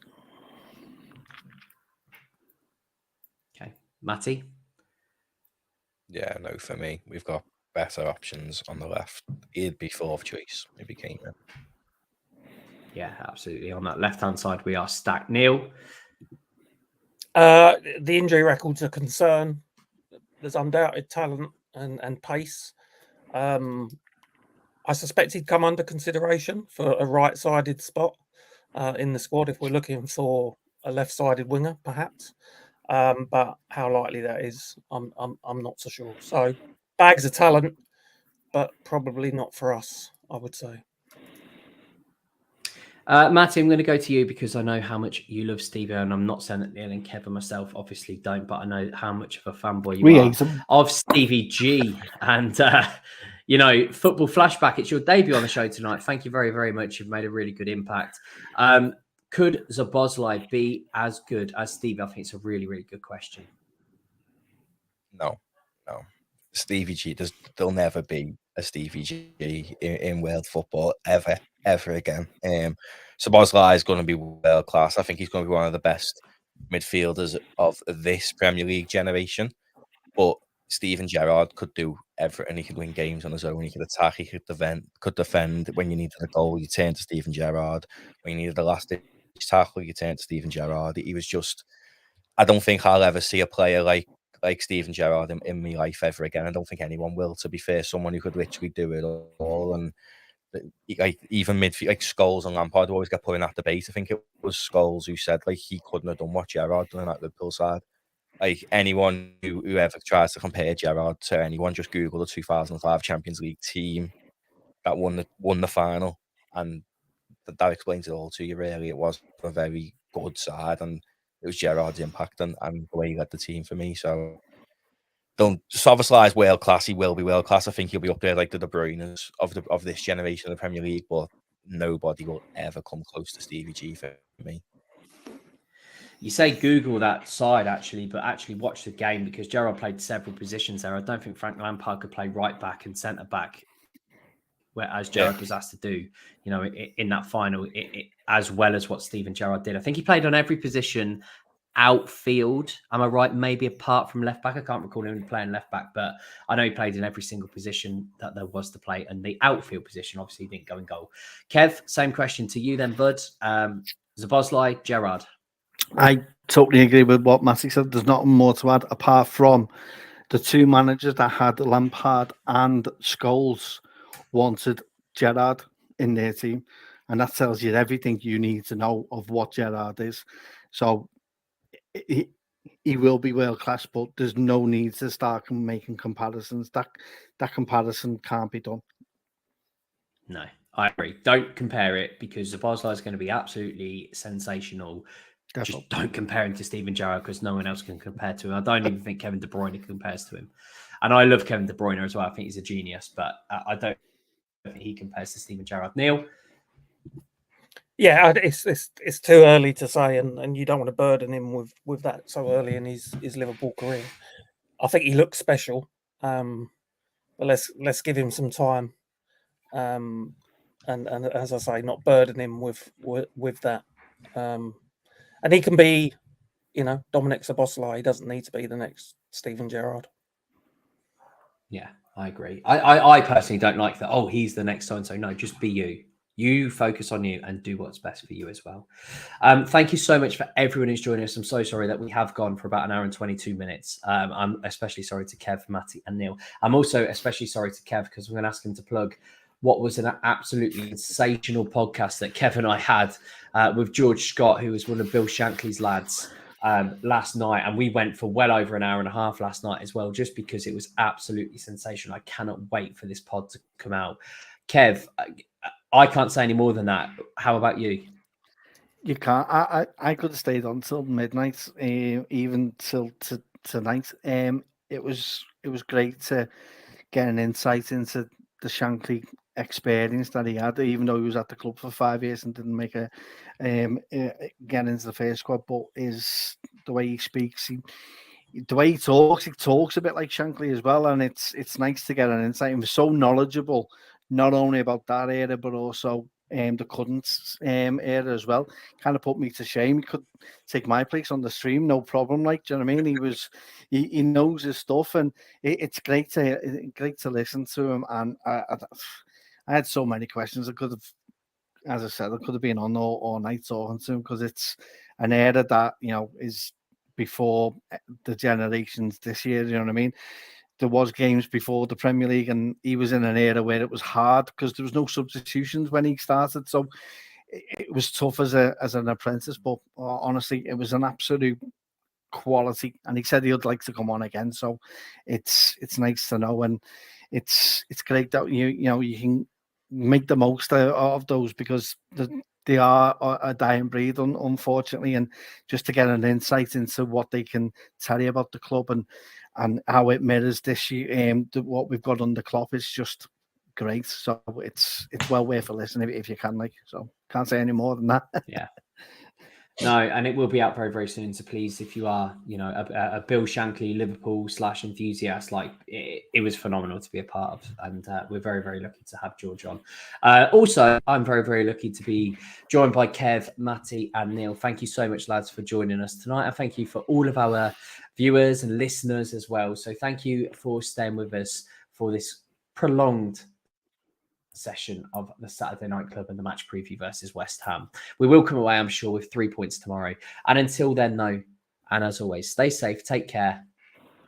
Okay, Matty? Yeah, no for me. We've got better options on the left. He'd be fourth choice if he came in. Yeah, absolutely. On that left-hand side, we are stacked. Neil? The injury record's a concern. There's undoubted talent and pace. I suspect he'd come under consideration for a right-sided spot in the squad if we're looking for a left-sided winger, perhaps. But how likely that is, I'm not so sure. So bags of talent, but probably not for us, I would say. Matty, I'm going to go to you because I know how much you love Stevie, and I'm not saying that Neil and Kevin myself obviously don't, but I know how much of a fanboy you are of Stevie G. And, Football Flashback, it's your debut on the show tonight. Thank you very, very much. You've made a really good impact. Could Szoboszlai be as good as Stevie? I think it's a really, really good question. No. Stevie G, there'll never be a Stevie G in world football ever again. Szoboszlai is going to be world class. I think he's going to be one of the best midfielders of this Premier League generation. But Steven Gerrard could do everything. He could win games on his own. He could attack. He could defend. When you needed a goal, you turn to Steven Gerrard. When you needed the last tackle, you turn to Steven Gerrard. He was just. I don't think I'll ever see a player like Steven Gerrard in my life ever again. I don't think anyone will, to be fair. Someone who could literally do it all. And even midfield, like Scholes and Lampard always get put in that debate. I think it was Scholes who said he couldn't have done what Gerrard done at Liverpool side. Anyone who ever tries to compare Gerrard to anyone, just Google the 2005 Champions League team that won the final, and that explains it all to you. Really, it was a very good side, and it was Gerrard's impact and the way he led the team for me. So, Szoboszlai is world class. He will be world class. I think he'll be up there like the De Bruynes of this generation of the Premier League, but nobody will ever come close to Stevie G for me. You say Google that side, actually, but actually watch the game because Gerrard played several positions there. I don't think Frank Lampard could play right back and centre back, whereas Gerrard was asked to do, in that final, as well as what Steven Gerrard did. I think he played on every position outfield. Am I right? Maybe apart from left back. I can't recall him playing left back, but I know he played in every single position that there was to play. And the outfield position, obviously, didn't go in goal. Kev, same question to you then, bud. Szoboszlai, Gerrard. I totally agree with what Matty said. There's nothing more to add apart from the two managers that had Lampard and Scholes wanted Gerrard in their team, and that tells you everything you need to know of what Gerrard is. So he will be world class, but there's no need to start making comparisons. That comparison can't be done. No, I agree. Don't compare it because Szoboszlai is going to be absolutely sensational. Definitely. Just don't compare him to Steven Gerrard because no one else can compare to him. I don't even think Kevin De Bruyne compares to him. And I love Kevin De Bruyne as well. I think he's a genius, but I don't think he compares to Steven Gerrard. Neil? Yeah, it's too early to say, and you don't want to burden him with that so early in his Liverpool career. I think he looks special, but let's give him some time, and as I say, not burden him with that. And he can be, Dominic Szoboszlai. He doesn't need to be the next Steven Gerrard. Yeah, I agree. I personally don't like that. Oh, he's the next so-and-so. No, just be you. You focus on you and do what's best for you as well. Thank you so much for everyone who's joining us. I'm so sorry that we have gone for about an hour and 22 minutes. I'm especially sorry to Kev, Matty and Neil. I'm also especially sorry to Kev because we're going to ask him to plug what was an absolutely sensational podcast that Kev and I had with George Scott, who was one of Bill Shankly's lads last night. And we went for well over an hour and a half last night as well, just because it was absolutely sensational. I cannot wait for this pod to come out. Kev, I can't say any more than that. How about you? You can't. I could have stayed on till midnight, even till tonight. It was great to get an insight into the Shankly experience that he had, even though he was at the club for 5 years and didn't make get into the first squad. But the way he speaks, the way he talks a bit like Shankly as well, and it's nice to get an insight. He was so knowledgeable, not only about that era but also the current era as well. Kind of put me to shame. He could take my place on the stream, no problem. Like, do you know what I mean? He knows his stuff, and it's great to listen to him. And I had so many questions. I could have, as I said, I could have been on all night talking to him because it's an era that is before the generations this year. You know what I mean? There was games before the Premier League, and he was in an era where it was hard because there was no substitutions when he started. So it was tough as an apprentice. But honestly, it was an absolute quality, and he said he'd like to come on again. So it's nice to know, and it's great that you can make the most out of those, because they are a dying breed, unfortunately, and just to get an insight into what they can tell you about the club and how it mirrors this year, what we've got under Klopp is just great. So it's well worth a listen if you can, so can't say any more than that. Yeah. No, and it will be out very, very soon. So please, if you are, a Bill Shankly Liverpool / enthusiast, it was phenomenal to be a part of, and we're very, very lucky to have George on. Also, I'm very, very lucky to be joined by Kev, Matty, and Neil. Thank you so much, lads, for joining us tonight, and thank you for all of our viewers and listeners as well. So thank you for staying with us for this prolonged session of the Saturday Night Club and the match preview versus West Ham. We will come away, I'm sure, with 3 points tomorrow. And until then, and as always, stay safe, take care,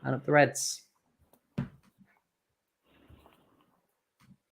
and up the Reds.